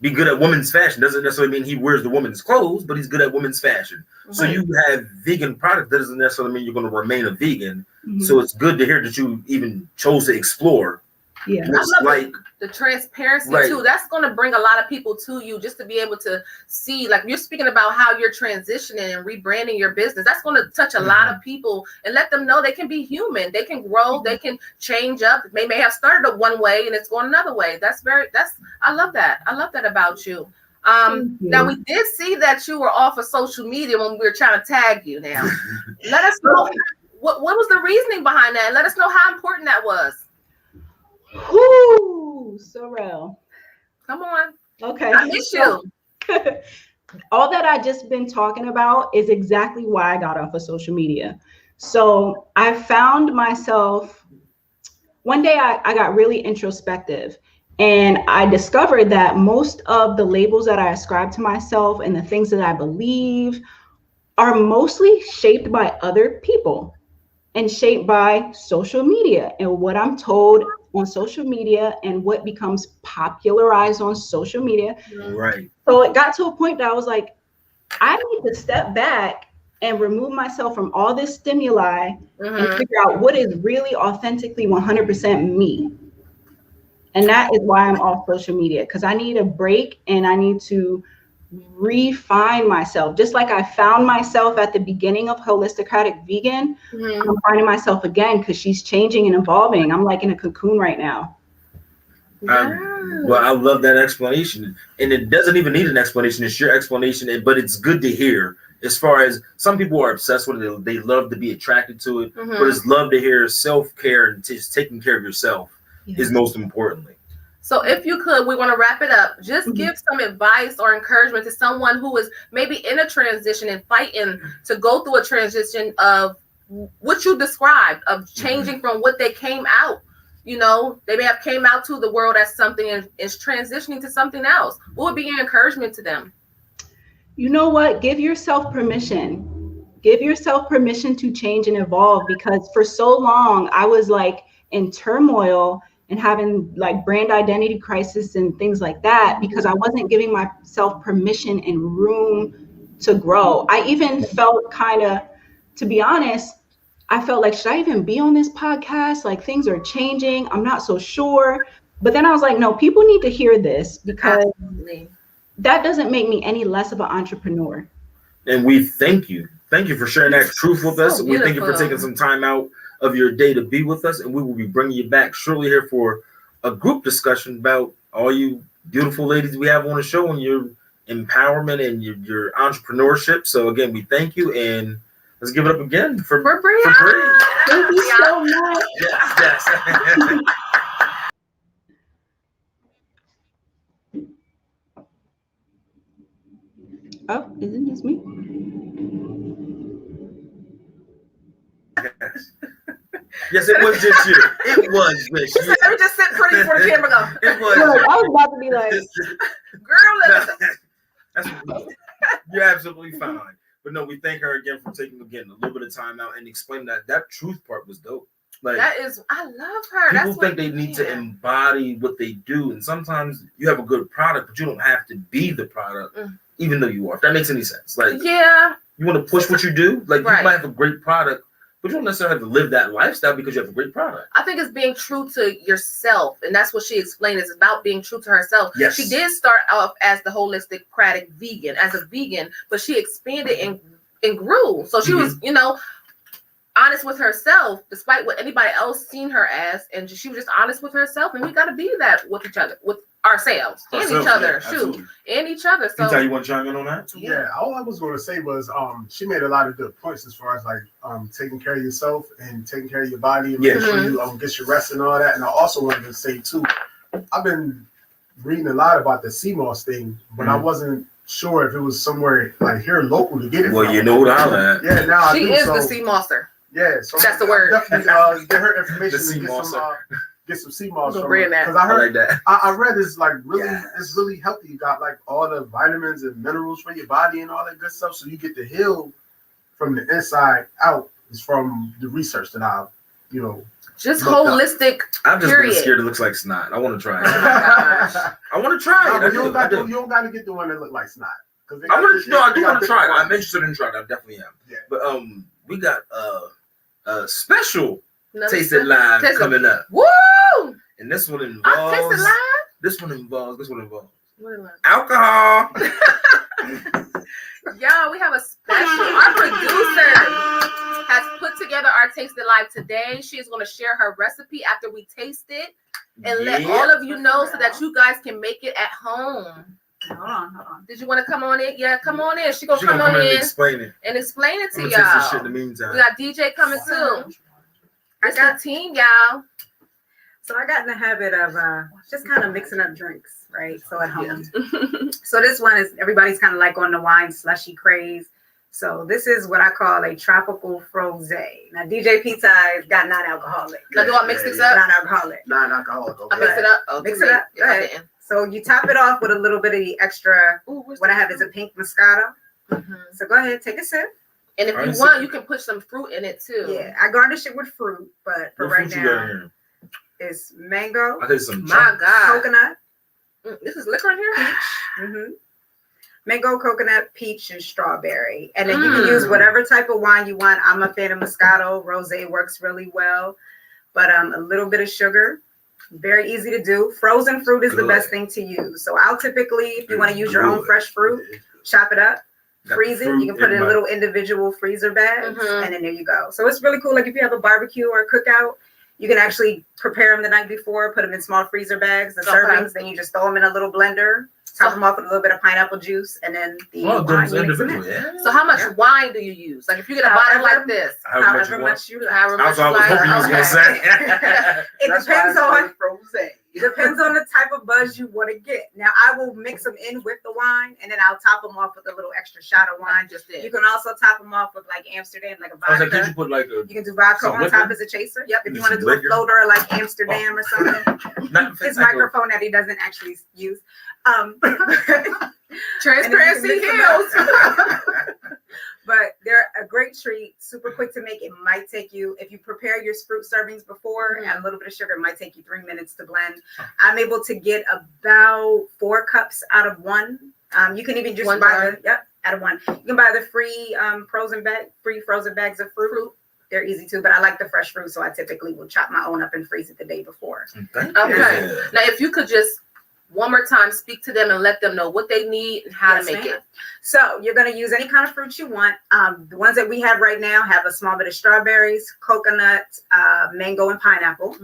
be good at women's fashion. Doesn't necessarily mean he wears the women's clothes, but he's good at women's fashion. Right. So you have vegan product. That doesn't necessarily mean you're going to remain a vegan. Mm-hmm. So it's good to hear that you even chose to explore. Yeah, I love the transparency too. That's going to bring a lot of people to you just to be able to see, you're speaking about how you're transitioning and rebranding your business. That's going to touch a lot of people and let them know they can be human. They can grow. They can change up. They may have started one way and it's going another way. I love that. I love that about you. Now we did see that you were off of social media when we were trying to tag you. Now, let us know what was the reasoning behind that. Let us know how important that was. Whoo, Sorrel. Come on. Okay. I miss you. All that I just been talking about is exactly why I got off of social media. So I found myself, one day I got really introspective, and I discovered that most of the labels that I ascribe to myself and the things that I believe are mostly shaped by other people and shaped by social media and what I'm told on social media and what becomes popularized on social media. Right. So it got to a point that I was like, I need to step back and remove myself from all this stimuli and figure out what is really authentically 100% me. And that is why I'm off social media, because I need a break and I need to refine myself. Just like I found myself at the beginning of Holisticratic Vegan, I'm finding myself again because she's changing and evolving. I'm like in a cocoon right now. Well, I love that explanation, and it doesn't even need an explanation. It's your explanation, but it's good to hear. As far as some people are obsessed with it, they love to be attracted to it, but it's love to hear self-care and just taking care of yourself is most importantly. So if you could, we want to wrap it up. Just give some advice or encouragement to someone who is maybe in a transition and fighting to go through a transition of what you described, of changing from what they came out. You know, they may have came out to the world as something and is transitioning to something else. What would be your encouragement to them? You know what? Give yourself permission. Give yourself permission to change and evolve, because for so long I was like in turmoil and having like brand identity crisis and things like that because I wasn't giving myself permission and room to grow. I even felt kind of, to be honest, I felt like, should I even be on this podcast? Like things are changing. I'm not so sure. But then I was like, no, people need to hear this because that doesn't make me any less of an entrepreneur. And we thank you. Thank you for sharing that truth with us. We thank you for taking some time out of your day to be with us. And we will be bringing you back shortly here for a group discussion about all you beautiful ladies we have on the show and your empowerment and your entrepreneurship. So again, we thank you, and let's give it up again for Bree. Thank you so much. Yes. Oh, is it just me? Yes, it was just you. It was just you. Let me just sit pretty before the camera go. It was. I was about to be like, girl, you're absolutely fine. But no, we thank her again for taking a little bit of time out and explaining that truth part was dope. Like that is, I love her. People think they need to embody what they do, and sometimes you have a good product, but you don't have to be the product, even though you are. If that makes any sense, like you want to push what you do. Like you might have a great product, but you don't necessarily have to live that lifestyle because you have a great product. I think it's being true to yourself, and that's what she explained. It's about being true to herself. Yes. She did start off as the Holisticratic Vegan, as a vegan, but she expanded and grew. So she was, honest with herself, despite what anybody else seen her as, and she was just honest with herself. And we got to be that with each other, with ourselves and each other. And each other. So, Peter, you want to chime in on that? Yeah, all I was going to say was, she made a lot of good points as far as like taking care of yourself and taking care of your body and making sure you get your rest and all that. And I also wanted to say too, I've been reading a lot about the CMOS thing, but I wasn't sure if it was somewhere like here local to get it. Well, from. you know what I'm at. Yeah, now she is the CMOSer. Yeah, so that's the word. Definitely get her information and get some sea moss from her. Because I heard that. I read it's like really it's really healthy. You got like all the vitamins and minerals for your body and all that good stuff. So you get to heal from the inside out. It's from the research that I've just holistic. I'm just really scared it looks like snot. I want to try it. I want to try it. You don't got to get the one that look like snot. I do want to try it. I'm interested in trying it. I definitely am. Yeah. But we got a special Tasted Live coming up. Woo! And this one involves. Tasted Live? This one involves alcohol. Y'all, we have a special. Our producer has put together our Tasted Live today. She is going to share her recipe after we taste it and let all of you know so that you guys can make it at home. Hold on. Did you want to come on in? Yeah, come on in. She gonna come come on in and in explain it. and explain it to I'm gonna take this shit y'all. in the meantime. We got DJ coming too. I It's got the team, y'all. So I got in the habit of just kind of mixing up drinks, right? So at home. So this one is everybody's kind of like on the wine slushy craze. So this is what I call a tropical frosé. Now DJ Pizza has got non-alcoholic. Now, do I mix this up? Non-alcoholic. Non-alcoholic. I mix it up. Oh, Mix it up. Go ahead. So you top it off with a little bit of the extra. What I have is a pink Moscato. So go ahead, take a sip. And if you want, you can put some fruit in it too. Yeah, I garnish it with fruit, but for right now, it's mango. I did some. My God. Coconut. This is liquor in here? Mm-hmm. Mango, coconut, peach, and strawberry. And then you can use whatever type of wine you want. I'm a fan of Moscato. Rosé works really well. But a little bit of sugar. Very easy to do. Frozen fruit is the best thing to use. So I'll typically, if you want to use your own fresh fruit, chop it up, freeze it. You can put it in little individual freezer bags. And then there you go. So it's really cool. Like if you have a barbecue or a cookout, you can actually prepare them the night before, put them in small freezer bags, the servings, then you just throw them in a little blender, top them off with a little bit of pineapple juice, and then the wine. So how much wine do you use? Like if you get a bottle like this, however much you like. That's what I was hoping you was going to say. It depends on frosé. It depends on the type of buzz you want to get. Now, I will mix them in with the wine, and then I'll top them off with a little extra shot of wine. You can also top them off with like Amsterdam, like a vodka. Could you put like you can do vodka on top as a chaser. Yep, if you want to do a floater like Amsterdam or something. His microphone that he doesn't actually use. Transparency heals. But they're a great treat, super quick to make. It might take you, if you prepare your fruit servings before, add a little bit of sugar, it might take you 3 minutes to blend. I'm able to get about 4 cups out of one. You can even just buy out of one. You can buy the free frozen bags of fruit. They're easy too, but I like the fresh fruit, so I typically will chop my own up and freeze it the day before. Okay. Now, if you could just one more time speak to them and let them know what they need and how to make it. So you're going to use any kind of fruit you want. The ones that we have right now have a small bit of strawberries, coconut, mango, and pineapple.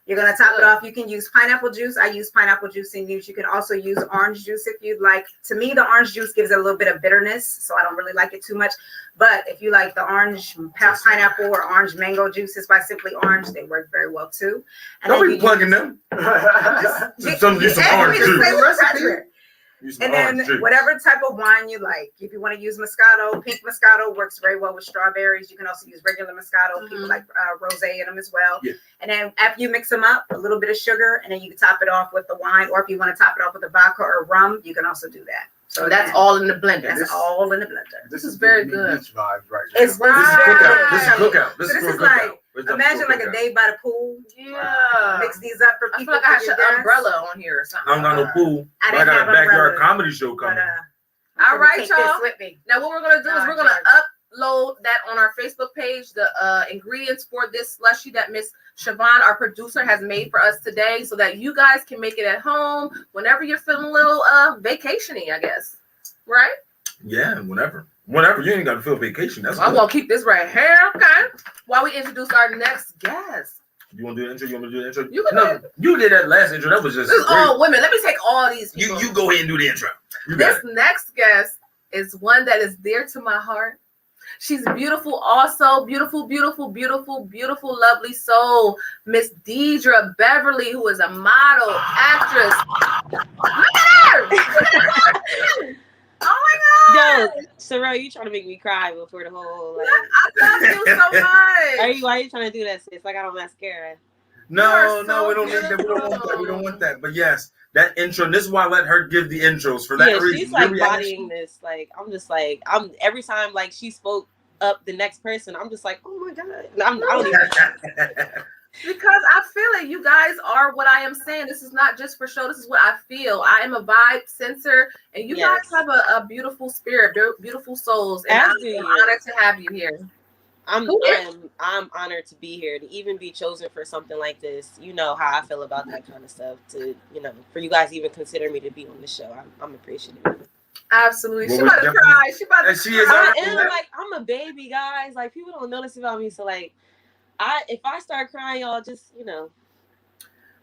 You're going to top it off. You can use pineapple juice. I use pineapple juice in use. You can also use orange juice if you'd like. To me, the orange juice gives it a little bit of bitterness, so I don't really like it too much. But if you like the orange pineapple or orange mango juices by Simply Orange, they work very well too. And don't be plugging them. Some orange juice. And then whatever type of wine you like. If you want to use Moscato, pink Moscato works very well with strawberries. You can also use regular Moscato. People like rosé in them as well. Yeah. And then after you mix them up, a little bit of sugar, and then you can top it off with the wine. Or if you want to top it off with a vodka or rum, you can also do that. So that's all in the blender. That's all in the blender. This is very good. Beach vibes right now. It's cookout. This is cookout. This is like imagine like a day by the pool. Yeah. Mix these up for people. I feel like I should have an umbrella on here or something. I don't got no pool. I got a backyard comedy show coming. All right, y'all. Now what we're gonna do is we're gonna upload that on our Facebook page. The ingredients for this slushy that Miss Siobhan, our producer, has made for us today, so that you guys can make it at home whenever you're feeling a little vacation-y, I guess. Right? Yeah, whenever you ain't got to feel vacation. That's I'm gonna keep this right here, okay? While we introduce our next guest. You want to do the intro? You want me to do the intro? You can you did that last intro. That was just. This is all women. Let me take all these people. You go ahead and do the intro. This next guest is one that is dear to my heart. She's beautiful, also beautiful, lovely soul, Miss Deidre Beverly, who is a model, actress. Look at her! Oh my God! Yo, Sorrel, you trying to make me cry before the whole? Like, I love you so much. Why are you trying to do that? Sis? Like I got on mascara. No, we don't need that. We don't want that. But yes, that intro. And this is why I let her give the intros for that reason. She's like bodying this. Like I'm just like every time like she spoke up the next person, I'm just like, oh my God. And I don't even. Because I feel it. You guys are what I am saying. This is not just for show. This is what I feel. I am a vibe sensor, and you guys have a beautiful spirit, beautiful souls, and I'm honored to have you here. I'm honored to be here, to even be chosen for something like this. You know how I feel about that kind of stuff. To for you guys to even consider me to be on the show, I'm appreciative. Absolutely, she about to cry. She about to cry. I'm a baby, guys. Like people don't know this about me, so like. If I start crying, y'all just,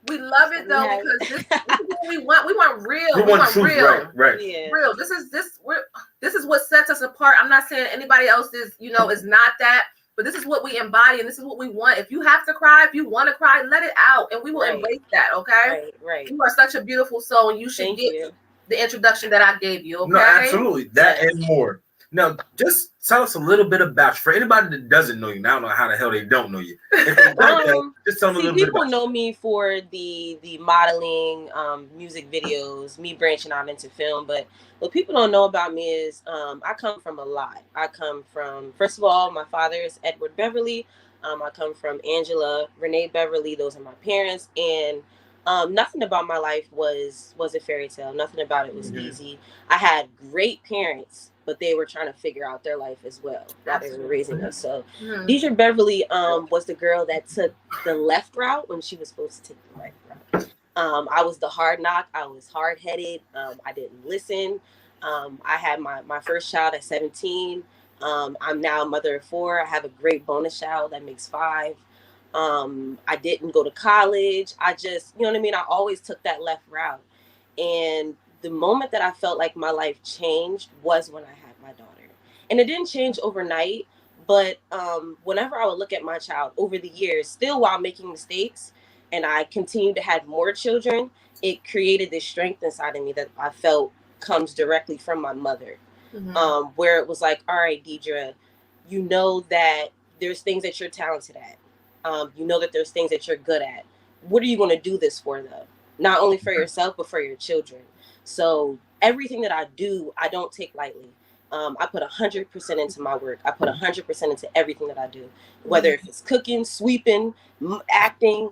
We love it though because this is what we want. We want real. We want truth, real. right. Yeah. Real. This is what sets us apart. I'm not saying anybody else is not that, but this is what we embody and this is what we want. If you have to cry, if you want to cry, let it out, and we will embrace that. Okay. Right. You are such a beautiful soul, and you should get the introduction that I gave you. Okay. No, absolutely. That and more. Now, just tell us a little bit about you. For anybody that doesn't know you, now I don't know how the hell they don't know you. If they don't know, just tell them a little bit about you. People know me for the modeling, music videos, me branching out into film. But what people don't know about me is I come from a lot. I come from, first of all, my father is Edward Beverly. I come from Angela, Renee Beverly. Those are my parents. And nothing about my life was a fairy tale. Nothing about it was easy. I had great parents, but they were trying to figure out their life as well while they were raising us. So Deidre Beverly was the girl that took the left route when she was supposed to take the right route. I was the hard knock. I was hard-headed. I didn't listen. I had my first child at 17. I'm now a mother of 4. I have a great bonus child that makes 5. I didn't go to college. I just, you know what I mean? I always took that left route. And the moment that I felt like my life changed was when I had my daughter. And it didn't change overnight, but whenever I would look at my child over the years, still while making mistakes, and I continued to have more children, it created this strength inside of me that I felt comes directly from my mother. Where it was like, all right, Deidre, you know that there's things that you're talented at. You know that there's things that you're good at. What are you going to do this for, though? Not only for yourself, but for your children. So everything that I do, I don't take lightly. I put 100% into my work. I put 100% into everything that I do, whether if it's cooking, sweeping, acting,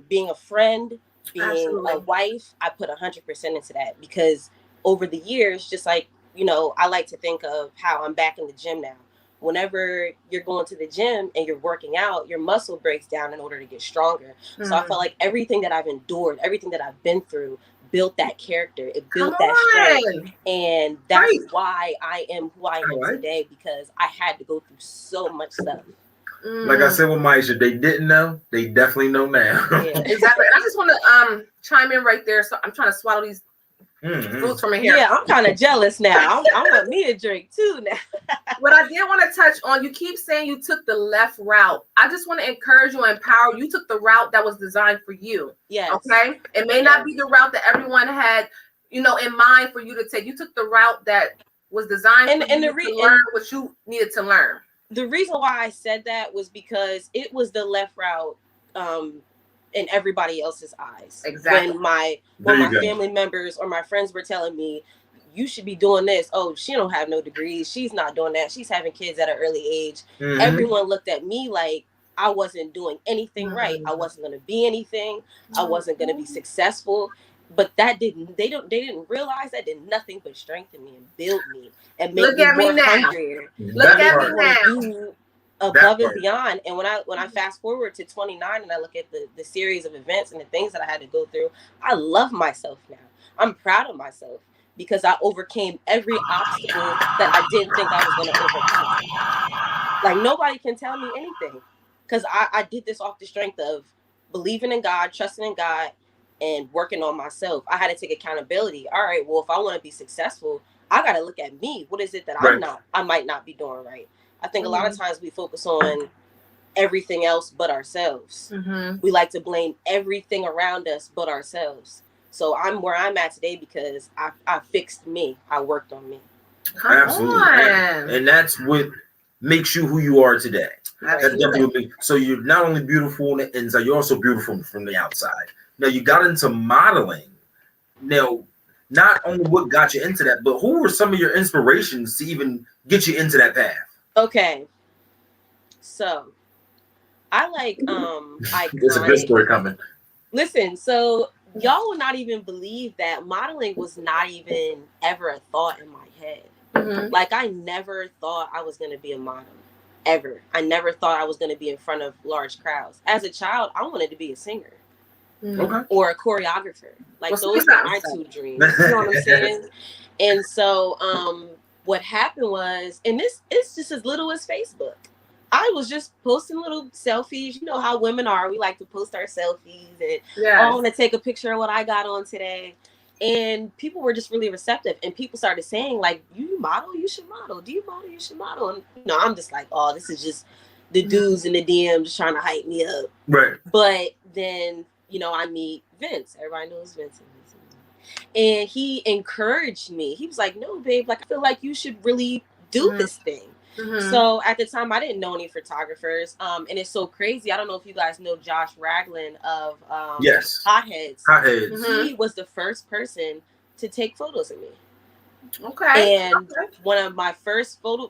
being a friend, being a wife. I put 100% into that because over the years, just like, I like to think of how I'm back in the gym now. Whenever you're going to the gym and you're working out, your muscle breaks down in order to get stronger. So I felt like everything that I've endured, everything that I've been through, built that character. It built that strength. And that's why I am who I am today, because I had to go through so much stuff. Like I said with Maisha, they didn't know, they definitely know now. Exactly. I just want to chime in right there. So I'm trying to swallow these fruits from in here. Yeah, I'm kind of jealous now. I want me a drink too now. What I did want to touch on, you keep saying you took the left route. I just want to encourage you and empower you. You took the route that was designed for you. Yes. Okay. It may not be the route that everyone had, in mind for you to take. You took the route that was designed for you to learn what you needed to learn. The reason why I said that was because it was the left route in everybody else's eyes. Exactly. When my family members or my friends were telling me, you should be doing this. Oh, she don't have no degrees. She's not doing that. She's having kids at an early age. Everyone looked at me like I wasn't doing anything right. I wasn't going to be anything. I wasn't going to be successful. But they didn't realize that did nothing but strengthen me and build me and make me more hungrier. Look at me now. Above and beyond. And when I fast forward to 29 and I look at the series of events and the things that I had to go through, I love myself now. I'm proud of myself because I overcame every obstacle that I didn't think I was going to overcome. Like nobody can tell me anything because I did this off the strength of believing in God, trusting in God, and working on myself. I had to take accountability. All right, well, if I want to be successful, I got to look at me. What is it that I might not be doing right? I think a lot of times we focus on everything else but ourselves. We like to blame everything around us but ourselves. So I'm where I'm at today because I fixed me. I worked on me. Absolutely. And that's what makes you who you are today. That definitely. So you're not only beautiful on the inside, you're also beautiful from the outside. Now you got into modeling. Now, not only what got you into that, but who were some of your inspirations to even get you into that path? Okay, so I like iconic. There's a good story coming. Listen, so y'all will not even believe that modeling was not even ever a thought in my head. Like I never thought I was going to be a model, ever. I never thought I was going to be in front of large crowds. As a child, I wanted to be a singer or a choreographer. Like those were my two dreams. You know what I'm saying? And so what happened was, and this is just as little as Facebook. I was just posting little selfies. You know how women are. We like to post our selfies and Yes. I want to take a picture of what I got on today. And people were just really receptive. And people started saying, like, you model? You should model. Do you model? You should model. And, you know, I'm just like, oh, this is just the dudes in the DM just trying to hype me up. Right. But then, you know, I meet Vince. Everybody knows Vince. And he encouraged me. He was like, no, babe, like, I feel like you should really do this thing. So at the time, I didn't know any photographers. And it's so crazy. I don't know if you guys know Josh Ragland of Yes. Hotheads. Hotheads. He was the first person to take photos of me. Okay. And one of my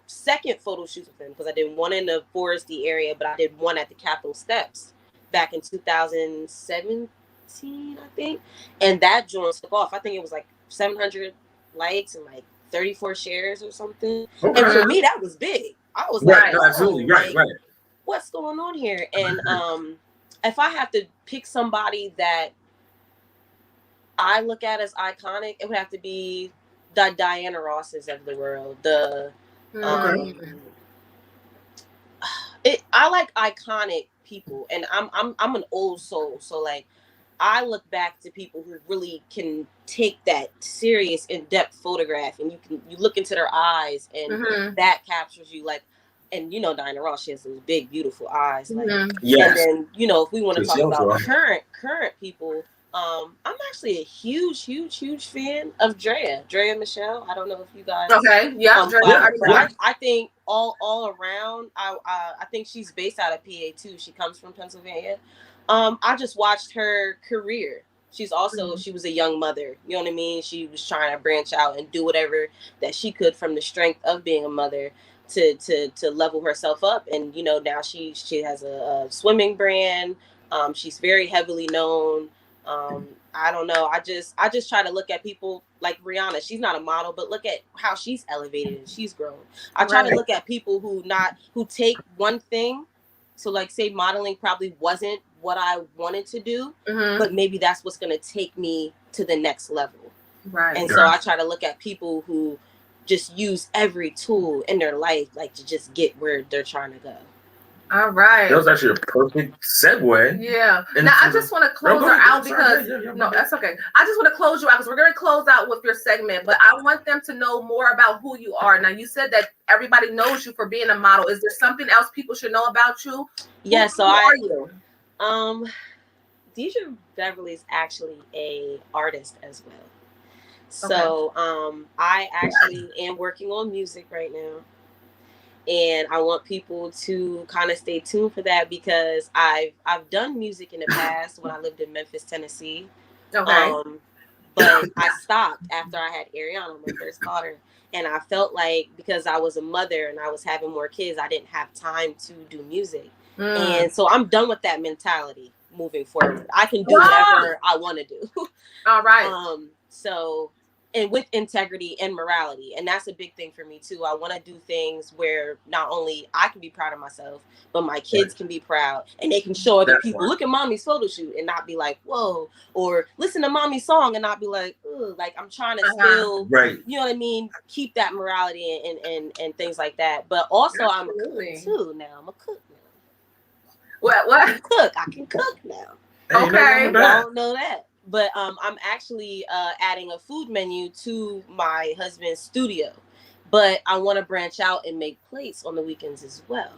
second photo shoots with him, because I did one in the foresty area, but I did one at the Capitol Steps back in 2017, I think. And that joint took off. I think it was like 700 likes and like 34 shares or something. Okay. And for me, that was big. I was Right, like, absolutely, right. What's going on here? And if I have to pick somebody that I look at as iconic, it would have to be the Diana Rosses of the world. I like iconic people, and I'm an old soul, so like I look back to people who really can take that serious, in-depth photograph, and you look into their eyes, and that captures you. Like, and you know, Diana Ross, she has those big, beautiful eyes. Like, yes. And then, you know, if we want to talk about well. current people, I'm actually a huge fan of Drea Michelle. I don't know if you guys. Okay. Yeah. I think all around, I think she's based out of PA too. She comes from Pennsylvania. I just watched her career. She's also, she was a young mother. You know what I mean? She was trying to branch out and do whatever that she could from the strength of being a mother to level herself up. And, you know, now she has a swimming brand. She's very heavily known. I don't know. I just try to look at people like Rihanna. She's not a model, but look at how she's elevated and she's grown. I try to look at people who take one thing. So like, say modeling probably wasn't what I wanted to do, but maybe that's what's going to take me to the next level. Right. And so I try to look at people who just use every tool in their life, like to just get where they're trying to go. All right. That was actually a perfect segue. Yeah. Now I just want to close her out because no, that's okay. I just want to close you out because we're going to close out with your segment, but I want them to know more about who you are. Now you said that everybody knows you for being a model. Is there something else people should know about you? Yeah. Who are you? Deidre Beverly is actually a artist as well. So I actually am working on music right now. And I want people to kind of stay tuned for that because I've done music in the past when I lived in Memphis, Tennessee. Okay. But I stopped after I had Ariana, my first daughter. And I felt like because I was a mother and I was having more kids, I didn't have time to do music. And so I'm done with that mentality moving forward. I can do whatever I want to do. All right. And with integrity and morality. And that's a big thing for me too. I want to do things where not only I can be proud of myself, but my kids can be proud and they can show other people, look at mommy's photo shoot and not be like, whoa, or listen to mommy's song and not be like, ugh, like I'm trying to still, you know what I mean? Keep that morality and things like that. But also I'm a cook too now. I'm a cook now. What? I can cook now. Okay. I don't know that. But I'm actually adding a food menu to my husband's studio. But I want to branch out and make plates on the weekends as well.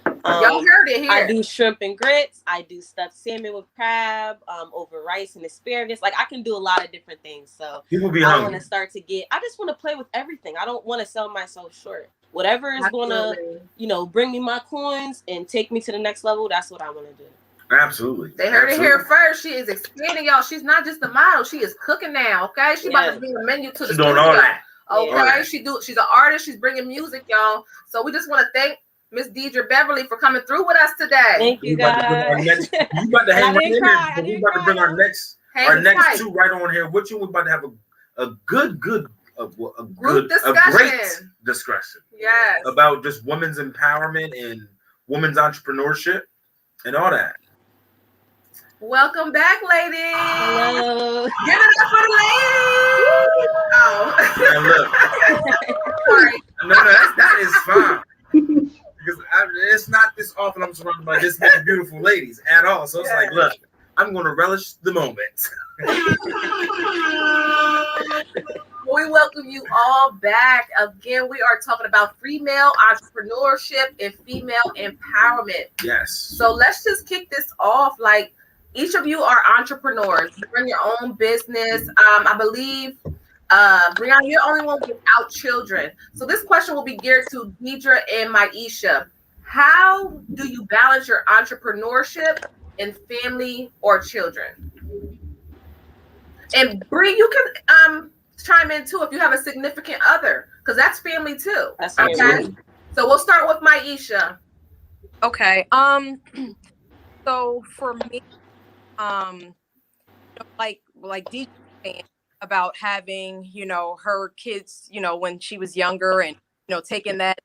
Y'all heard it here. I do shrimp and grits. I do stuffed salmon with crab over rice and asparagus. Like I can do a lot of different things. So I want to start to I just want to play with everything. I don't want to sell myself short. Whatever is going to, you know, bring me my coins and take me to the next level, that's what I want to do. Absolutely. They heard it here first. She is expanding, y'all. She's not just a model. She is cooking now. Okay, she about to bring a menu to the studio. Doing all that. Okay, she's an artist. She's bringing music, y'all. So we just want to thank Miss Deidre Beverly for coming through with us today. Thank you, guys. You about to hang right in here. We about to bring our next two right on here. What you about to have a good great discussion. Yes. About just women's empowerment and women's entrepreneurship and all that. Welcome back, ladies. Hello. Give it up for the ladies. Oh. And look. Sorry. No, that is fine. Because it's not and I'm surrounded by this many beautiful ladies at all. So it's like, look, I'm going to relish the moment. We welcome you all back. Again, we are talking about female entrepreneurship and female empowerment. Yes. So let's just kick this off. Like, each of you are entrepreneurs. You run your own business. I believe, Brianna, you're the only one without children. So this question will be geared to Deidre and Maisha. How do you balance your entrepreneurship and family or children? And Bree, you can chime in too if you have a significant other, because that's family too. That's okay. family. So we'll start with Maisha. Okay. So for me, like DJ saying about having, her kids, when she was younger and, taking that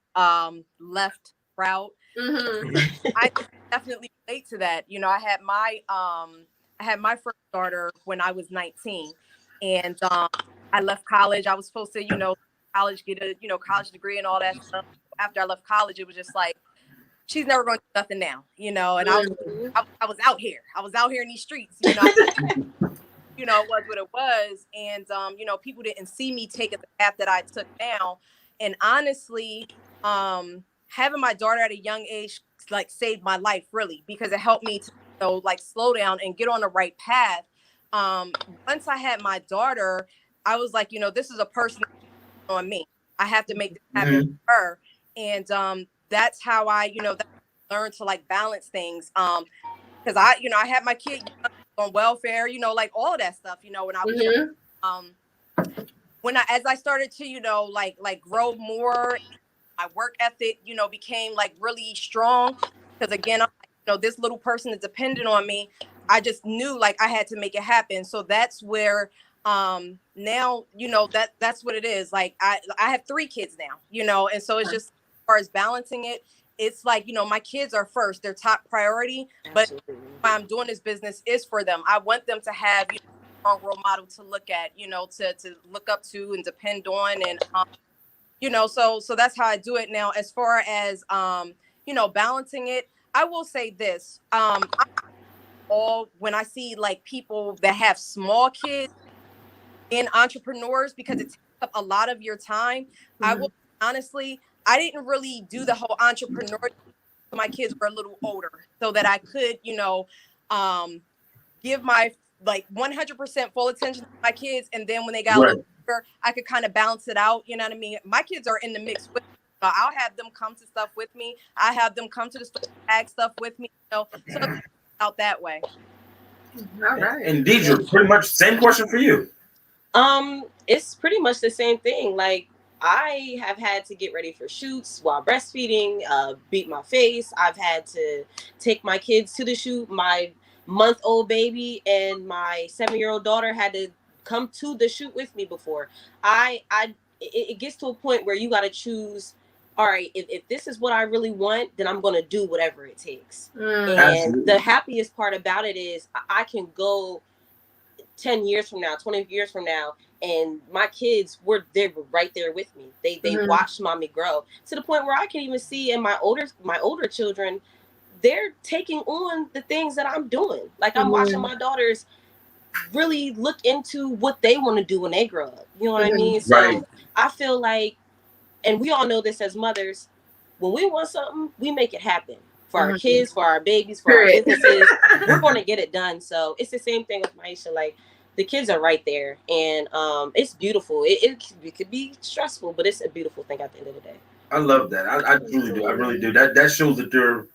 left route. Mm-hmm. I definitely relate to that. I had my first daughter when I was 19, and I left college. I was supposed to, college, get a, college degree and all that stuff. After I left college, it was just like, she's never going to do nothing now, and I was out here. I was out here in these streets, it was what it was. And, people didn't see me taking the path that I took now. And honestly, having my daughter at a young age, like, saved my life, really, because it helped me to, slow down and get on the right path. Once I had my daughter, I was like, this is a person on me. I have to make this happen for her. And that's how I, learned to, like, balance things. Because I had my kid on welfare, like all of that stuff, when I was as I started to, like grow more, my work ethic, became, like, really strong. Because again, this little person is dependent on me. I just knew, like, I had to make it happen. So that's where now, that's what it is. Like, I have 3 kids now, and so it's just, as far as balancing it, it's like, my kids are first, they're top priority. Absolutely. But why I'm doing this business is for them. I want them to have a strong role model to look at, to look up to and depend on. And, so that's how I do it now. As far as, balancing it, I will say this, when I see, like, people that have small kids and entrepreneurs, because it takes up a lot of your time, I will honestly, I didn't really do the whole entrepreneur when my kids were a little older, so that I could, give my, like, 100% full attention to my kids. And then when they got a little older, I could kind of balance it out. You know what I mean? My kids are in the mix with me. I'll have them come to stuff with me. I have them come to the store, bag stuff with me, so it's out that way. All right. And Deidre, pretty much same question for you. It's pretty much the same thing. Like, I have had to get ready for shoots while breastfeeding, beat my face. I've had to take my kids to the shoot. My month-old baby and my 7-year-old daughter had to come to the shoot with me before. It gets to a point where you got to choose. All right, if this is what I really want, then I'm going to do whatever it takes. And Absolutely. The happiest part about it is I can go 10 years from now, 20 years from now, and my kids they were right there with me. They watched mommy grow to the point where I can even see in my older children, they're taking on the things that I'm doing. Like, I'm watching my daughters really look into what they want to do when they grow up. You know what I mean? So I feel like, and we all know this as mothers, when we want something, we make it happen for our kids, for our babies, for our businesses. We're going to get it done. So it's the same thing with Maisha. Like, the kids are right there, and it's beautiful. It could be stressful, but it's a beautiful thing at the end of the day. I love that. I truly do. I really do. That shows that they're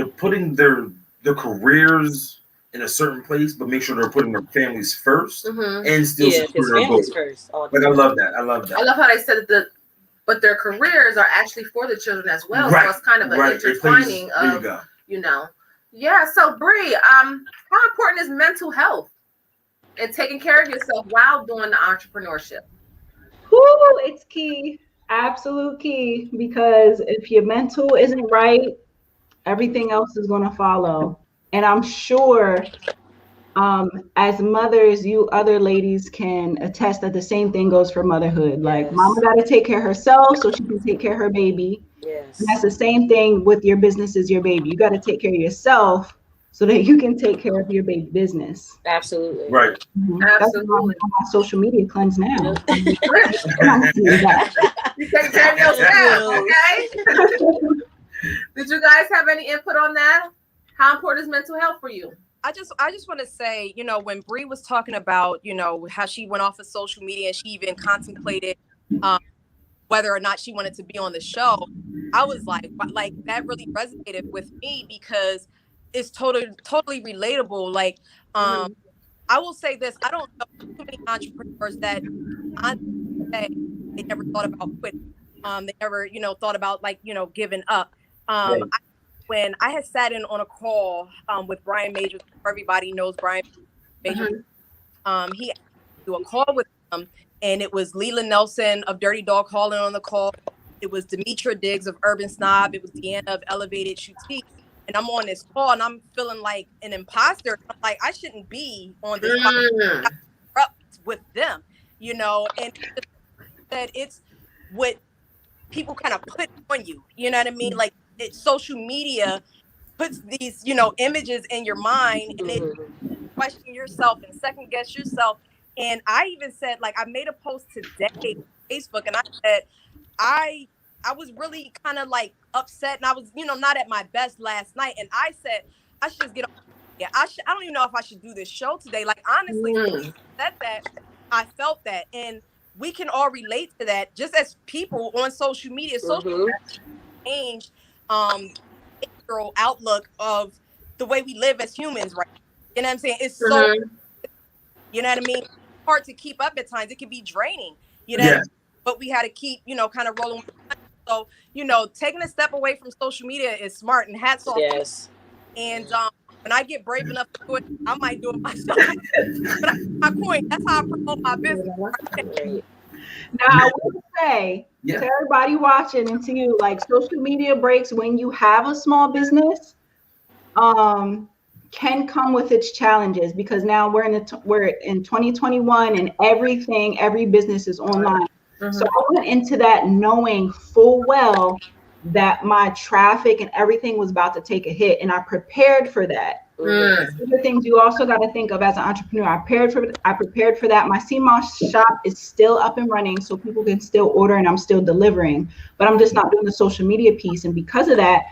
putting their careers in a certain place, but make sure they're putting their families first and still secure their families goals. first. Like, I love that. I love how they said that but their careers are actually for the children as well. Right. So it's kind of an intertwining of, Yeah. So Bree, how important is mental health and taking care of yourself while doing the entrepreneurship? It's key. Absolute key. Because if your mental isn't right, everything else is going to follow. And I'm sure as mothers, you other ladies can attest that the same thing goes for motherhood. Like, mama got to take care of herself so she can take care of her baby. Yes. And that's the same thing with your business is your baby. You got to take care of yourself so that you can take care of your baby business. Absolutely. Right. That's why I'm on my social media cleanse now. You take care of yourself, okay? Did you guys have any input on that? How important is mental health for you? I just want to say, you know, when Bree was talking about, you know, how she went off of social media and she even contemplated whether or not she wanted to be on the show, I was like that really resonated with me because it's totally relatable. Like, I will say this: I don't know too many entrepreneurs that I say they never thought about quitting. They never, you know, thought about like, you know, giving up. When I had sat in on a call with Brian Major, everybody knows Brian Major. He do a call with him, and it was Leland Nelson of Dirty Dog Calling on the call. It was Demetra Diggs of Urban Snob. It was Deanna of Elevated Shoutique. And I'm on this call, and I'm feeling like an imposter. I'm like, I shouldn't be on this with them, you know. And that it's what people kind of put on you. You know what I mean? Like social media puts these, you know, images in your mind, and it question yourself and second guess yourself. And I even said, like, I made a post today on Facebook, and I said, I was really kind of like upset, and I was, you know, not at my best last night. And I said, I should just get on. Yeah, I don't even know if I should do this show today. Like, honestly, when I said that, I felt that. And we can all relate to that. Just as people on social media, social media changed outlook of the way we live as humans, right? You know what I'm saying? It's so, you know what I mean? It's hard to keep up at times. It can be draining, you know, but we had to keep, you know, kind of rolling. So, you know, taking a step away from social media is smart, and hats off. Yes. And when I get brave enough to do it, I might do it myself. But my point, that's how I promote my business. Now, I will say to everybody watching and to you, like, social media breaks when you have a small business can come with its challenges, because now we're in 2021 and every business is online. So I went into that knowing full well that my traffic and everything was about to take a hit, and I prepared for that. The things you also got to think of as an entrepreneur. I prepared for that. My CMOS shop is still up and running, so people can still order, and I'm still delivering. But I'm just not doing the social media piece, and because of that,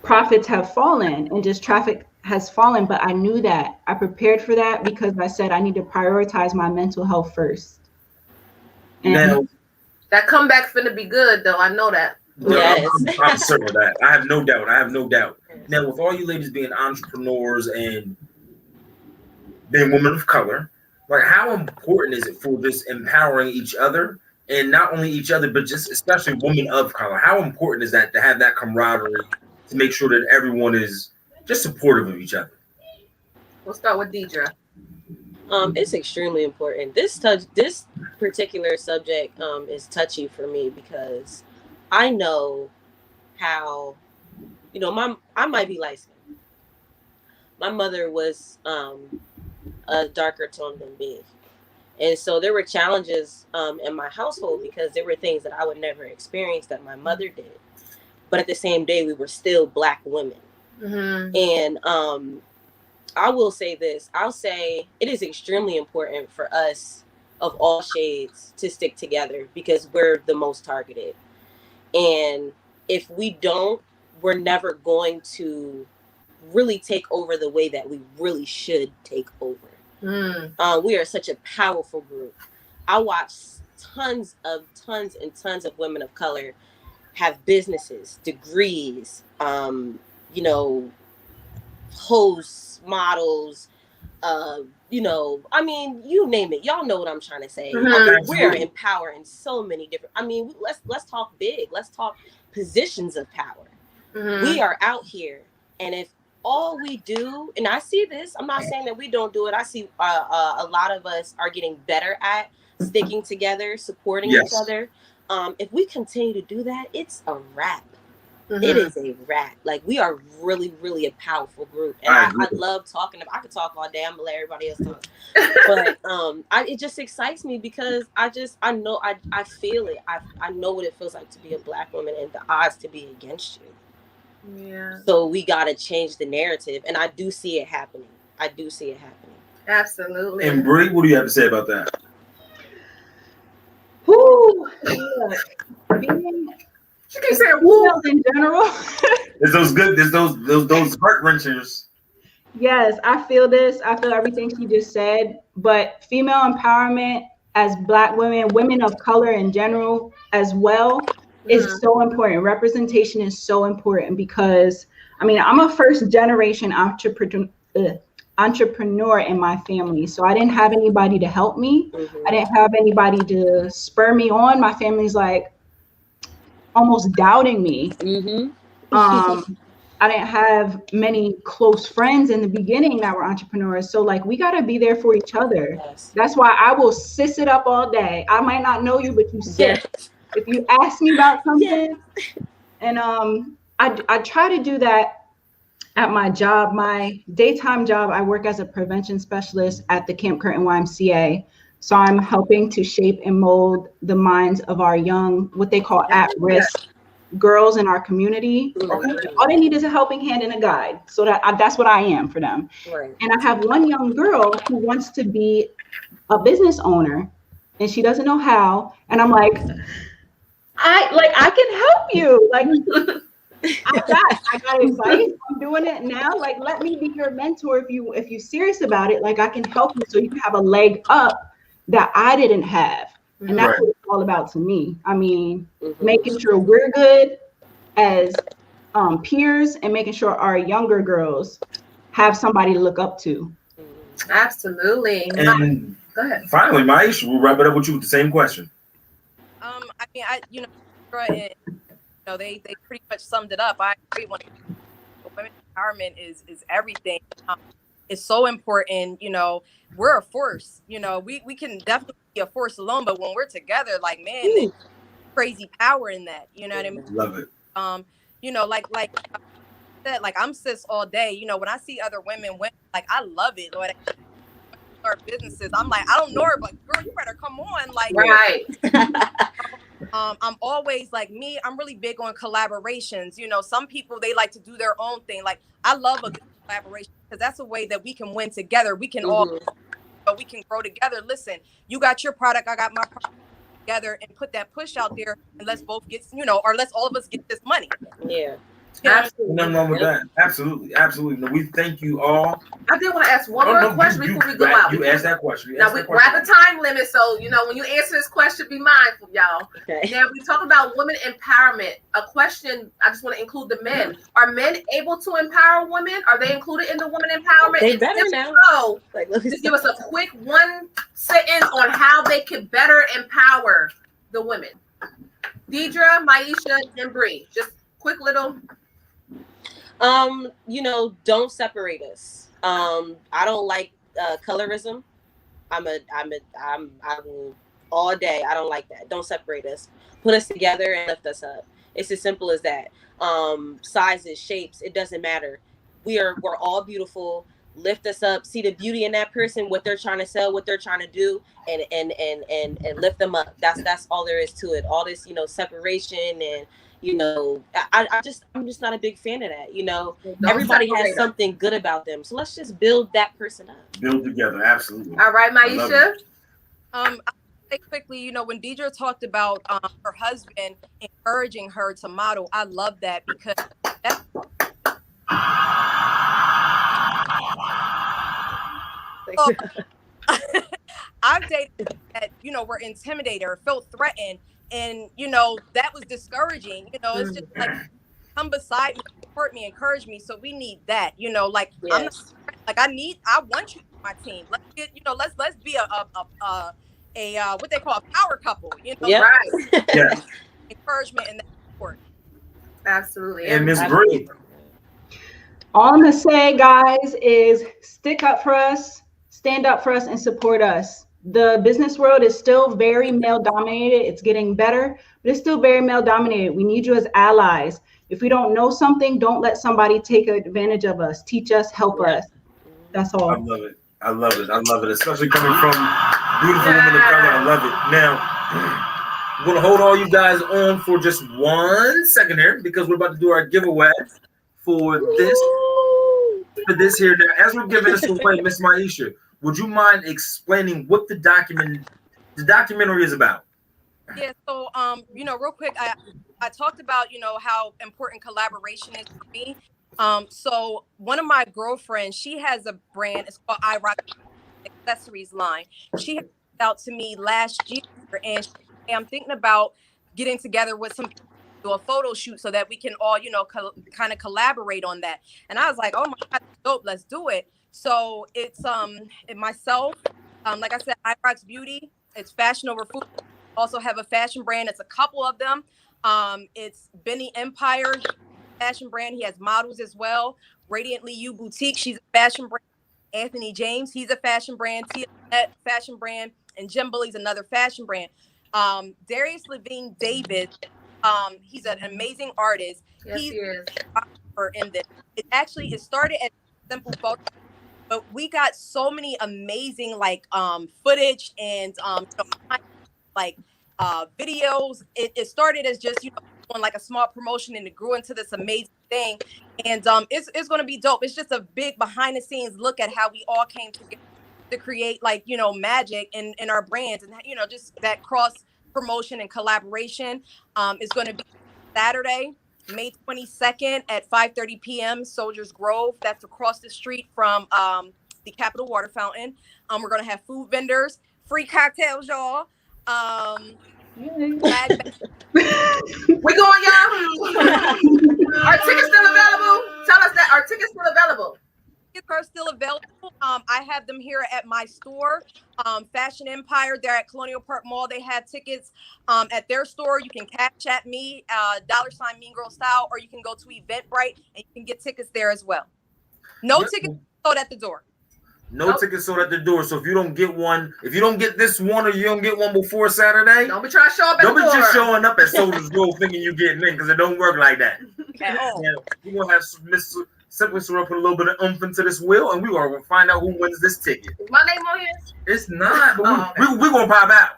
profits have fallen and just traffic has fallen. But I knew that. I prepared for that because I said I need to prioritize my mental health first. And now, that comeback's gonna be good, though. I know that. Yes. I'm certain of that. I have no doubt. Now, with all you ladies being entrepreneurs and being women of color, like, how important is it for just empowering each other, and not only each other, but just especially women of color? How important is that to have that camaraderie, to make sure that everyone is just supportive of each other? We'll start with Deidre. It's extremely important. This particular subject is touchy for me because I know how, you know, I might be light skinned. My mother was a darker tone than me, and so there were challenges in my household because there were things that I would never experience that my mother did. But at the same day, we were still Black women, and I will say this. I'll say it is extremely important for us of all shades to stick together because we're the most targeted. And if we don't, we're never going to really take over the way that we really should take over. We are such a powerful group. I watch tons and tons of women of color have businesses, degrees, you know, hosts, models, you know, I mean, you name it. Y'all know what I'm trying to say. I mean, we're empowering so many different. I mean, let's talk big. Let's talk positions of power. We are out here, and if all we do, and I see this, I'm not saying that we don't do it. I see a lot of us are getting better at sticking together, supporting each other. If we continue to do that, it's a wrap. it is a wrap. Like, we are really, really a powerful group, and I love talking about. I could talk all day. I'm gonna let everybody else talk, but it just excites me because I know I feel it. I know what it feels like to be a Black woman and the odds to be against you. Yeah. So we gotta change the narrative, and I do see it happening. Absolutely. And Bree, what do you have to say about that? Whoo! She keeps saying woo in general. There's those heart wrenchers. Yes, I feel this. I feel everything she just said. But female empowerment as Black women, women of color in general as well, is so important. Representation is so important because, I mean, I'm a first generation entrepreneur in my family. So I didn't have anybody to help me. I didn't have anybody to spur me on. My family's like almost doubting me. I didn't have many close friends in the beginning that were entrepreneurs. So like, we got to be there for each other. Yes. That's why I will sis it up all day. I might not know you, but you sit. Yes. If you ask me about something, and I try to do that at my job. My daytime job, I work as a prevention specialist at the Camp Curtin YMCA. So I'm helping to shape and mold the minds of our young, what they call at-risk girls in our community. All they need is a helping hand and a guide. So that's what I am for them. Right. And I have one young girl who wants to be a business owner and she doesn't know how. And I'm like, I can help you. Like, I got advice. I'm doing it now. Like, let me be your mentor if you're serious about it. Like, I can help you so you can have a leg up that I didn't have. And that's what it's all about to me. I mean, making sure we're good as peers and making sure our younger girls have somebody to look up to. Absolutely. And go ahead. Finally, Maisha, we'll wrap it up with you with the same question. I mean, they pretty much summed it up. I agree. Women empowerment is everything. It's so important. We're a force. We can definitely be a force alone, but when we're together, like, man, there's crazy power in that. You know what I mean? Love it. Like I said, like, I'm cis all day. When I see other women, like, I love it. Lord, start businesses. I'm like, I don't know her, but girl, you better come on. Like, right. I'm always like I'm really big on collaborations. Some people, they like to do their own thing. Like, I love a good collaboration because that's a way that we can win together. We can but we can grow together. Listen, you got your product, I got my product together, and put that push out there, and let's both get, or let's all of us get this money. Yeah. Absolutely. Nothing wrong with that. Absolutely. No, we thank you all. I did want to ask one more question before we go out. You asked that question. We're at the time limit, so when you answer this question, be mindful, y'all. Okay. Now we talk about women empowerment. A question I just want to include the men. Are men able to empower women? Are they included in the women empowerment? They better now. So, just give us a quick one sentence on how they can better empower the women. Deidre, Maisha, and Bree. Just quick little. Don't separate us. I don't like colorism. I'm all day. I don't like that. Don't separate us. Put us together and lift us up. It's as simple as that. Sizes, shapes, it doesn't matter. We're all beautiful. Lift us up. See the beauty in that person, what they're trying to sell, what they're trying to do, and lift them up. That's all there is to it. All this, separation and I'm just not a big fan of that. Everybody has something good about them, so let's just build that person up. Build together, absolutely. All right, Maisha. I'll say quickly, when Deidre talked about her husband encouraging her to model, I love that because I've dated that were intimidated or felt threatened. And, that was discouraging. It's just like, come beside me, support me, encourage me. So we need that, like, yes. I want you on my team. Let's get, let's be a what they call a power couple, Yep. Right. Yeah. Encouragement and that support. Absolutely. And Miss Bree. All I'm going to say, guys, is stick up for us, stand up for us, and support us. the business world is still very male dominated. It's getting better, but it's still very male dominated. We need you as allies. If we don't know something, don't let somebody take advantage of us. Teach us, help us. That's all. I love it. I love it. I love it. Especially coming from beautiful women of color. I love it. Now, I'm going to hold all you guys on for just 1 second here because we're about to do our giveaway for this. For this here. Now, as we're giving this away, Miss Maisha, would you mind explaining what the documentary is about? Yeah, so real quick, I talked about, how important collaboration is for me. So one of my girlfriends, she has a brand, it's called I Rock Accessories line. She reached out to me last year and she said, hey, I'm thinking about getting together with some people to do a photo shoot so that we can all, kind of collaborate on that. And I was like, oh my God, dope, let's do it. So it's myself, like I said, iRocks Beauty. It's fashion over food. Also have a fashion brand. It's a couple of them. It's Benny Empire fashion brand. He has models as well. Radiantly You Boutique. She's a fashion brand. Anthony James. He's a fashion brand. Tia fashion brand. And Jim Bully's another fashion brand. Darius Levine Davis. He's an amazing artist. Yes, he is. In this. It started as simple photo. But we got so many amazing footage and videos. It started as just on like a small promotion and it grew into this amazing thing. And it's going to be dope. It's just a big behind the scenes look at how we all came together to create magic in our brands and just that cross promotion and collaboration. Is going to be Saturday, May 22nd at 5:30 p.m. Soldiers Grove. That's across the street from the Capitol Water Fountain. We're gonna have food vendors, free cocktails, y'all. We going, y'all. Are tickets still available? Tell us that. Are tickets still available? Tickets are still available. I have them here at my store, Fashion Empire. They're at Colonial Park Mall. They have tickets at their store. You can cash at me, $ Mean Girl Style, or you can go to Eventbrite and you can get tickets there as well. No tickets sold at the door. No tickets sold at the door. So if you don't get one, if you don't get this one or you don't get one before Saturday, don't be trying to show up at the door. Don't be just showing up at Soldiers Grove thinking you getting in because it don't work like that. Yeah, we're going to have Miss Simply Sorrel put a little bit of oomph into this wheel, and we're going to find out who wins this ticket. Is my name on here? It's not, but we're going to pop out.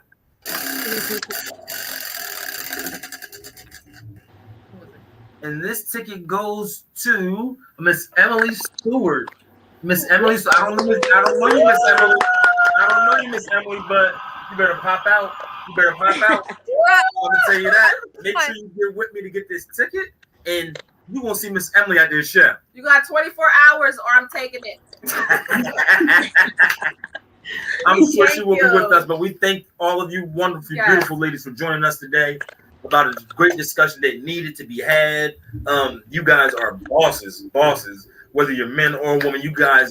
And this ticket goes to Miss Emily Stewart. Miss Emily, so I don't know you, Miss Emily, but you better pop out. I'm going to tell you that. Make sure you get with me to get this ticket, and you won't see Miss Emily at this show. You got 24 hours or I'm taking it. I'm sure she will be with us, but we thank all of you wonderful, beautiful ladies for joining us today about a great discussion that needed to be had. You guys are bosses. Whether you're men or women, you guys,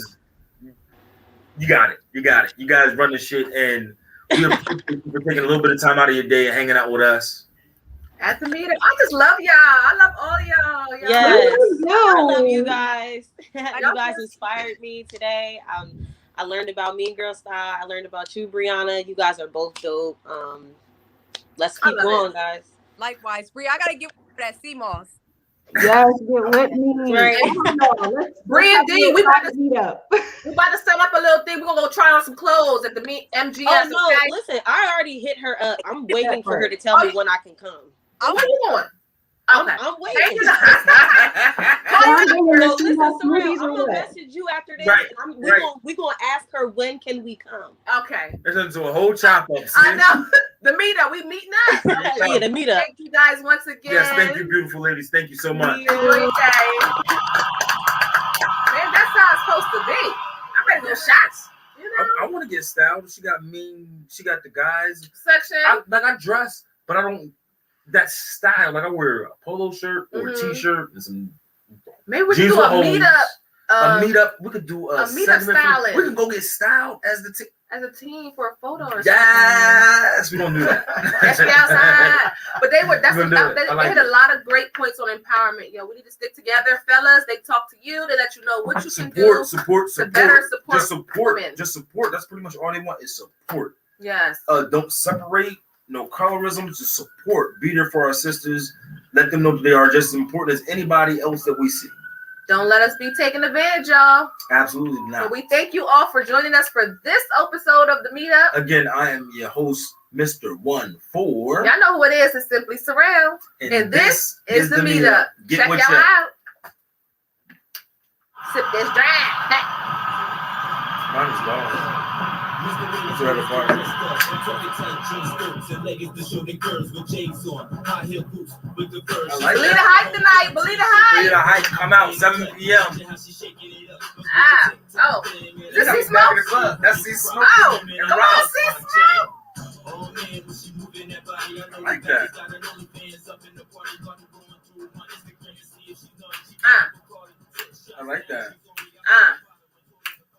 you got it. You guys run the shit, and we appreciate you for taking a little bit of time out of your day and hanging out with us. At the meeting, I just love y'all. I love all y'all. Yes, I love you guys. You guys inspired me today. I learned about Mean Girl Style. I learned about you, Brianna. You guys are both dope. Let's keep going, guys. Likewise, Bri, I gotta get that CMOS. Yes, get with me. Right. Brandy, we about to meet up. We about to set up a little thing. We're gonna go try on some clothes at the MGS. Oh no, listen, I already hit her up. I'm waiting for her to tell me when I can come. Oh, what are you doing? I'm waiting. Listen, Sorrel, I'm gonna message you after this. Right, we're gonna ask her when can we come. Okay. It's into a whole chop up. I know. The meetup. We meeting up. Yeah, the meetup. Thank you guys once again. Yes, thank you, beautiful ladies. Thank you so much. Enjoy your day. Man, that's how it's supposed to be. I'm ready to go shots. You know? I want to get styled. She got the guys section. I dress, but I don't. That style, like I wear a polo shirt or a t-shirt and some. Maybe we can do a meetup. A meetup. We could do a meetup styling. We can go get styled as a team for a photo or something. Yes, we gonna do that. Let's be outside. But they hit a lot of great points on empowerment. Yo, we need to stick together, fellas. They talk to you. They let you know what you can do. Support. To better support. Just support. Women. Just support. That's pretty much all they want is support. Yes. Don't separate. No colorism. Just support. Be there for our sisters. Let them know that they are just as important as anybody else that we see. Don't let us be taken advantage, y'all. Absolutely not. So we thank you all for joining us for this episode of the Meetup. Again, I am your host, Mr. 1-4. Y'all know who it is. It's Simply Surround. And this is the Meetup. Check y'all out. Sip this drink. Mine is gone. It's right apart. Believe the hype tonight. Believe the hype. Believe the hype. Come out 7 p.m. Oh. Is this C Smoke? That's C Smoke. Oh. Come on, C Smoke. I like that. I like that.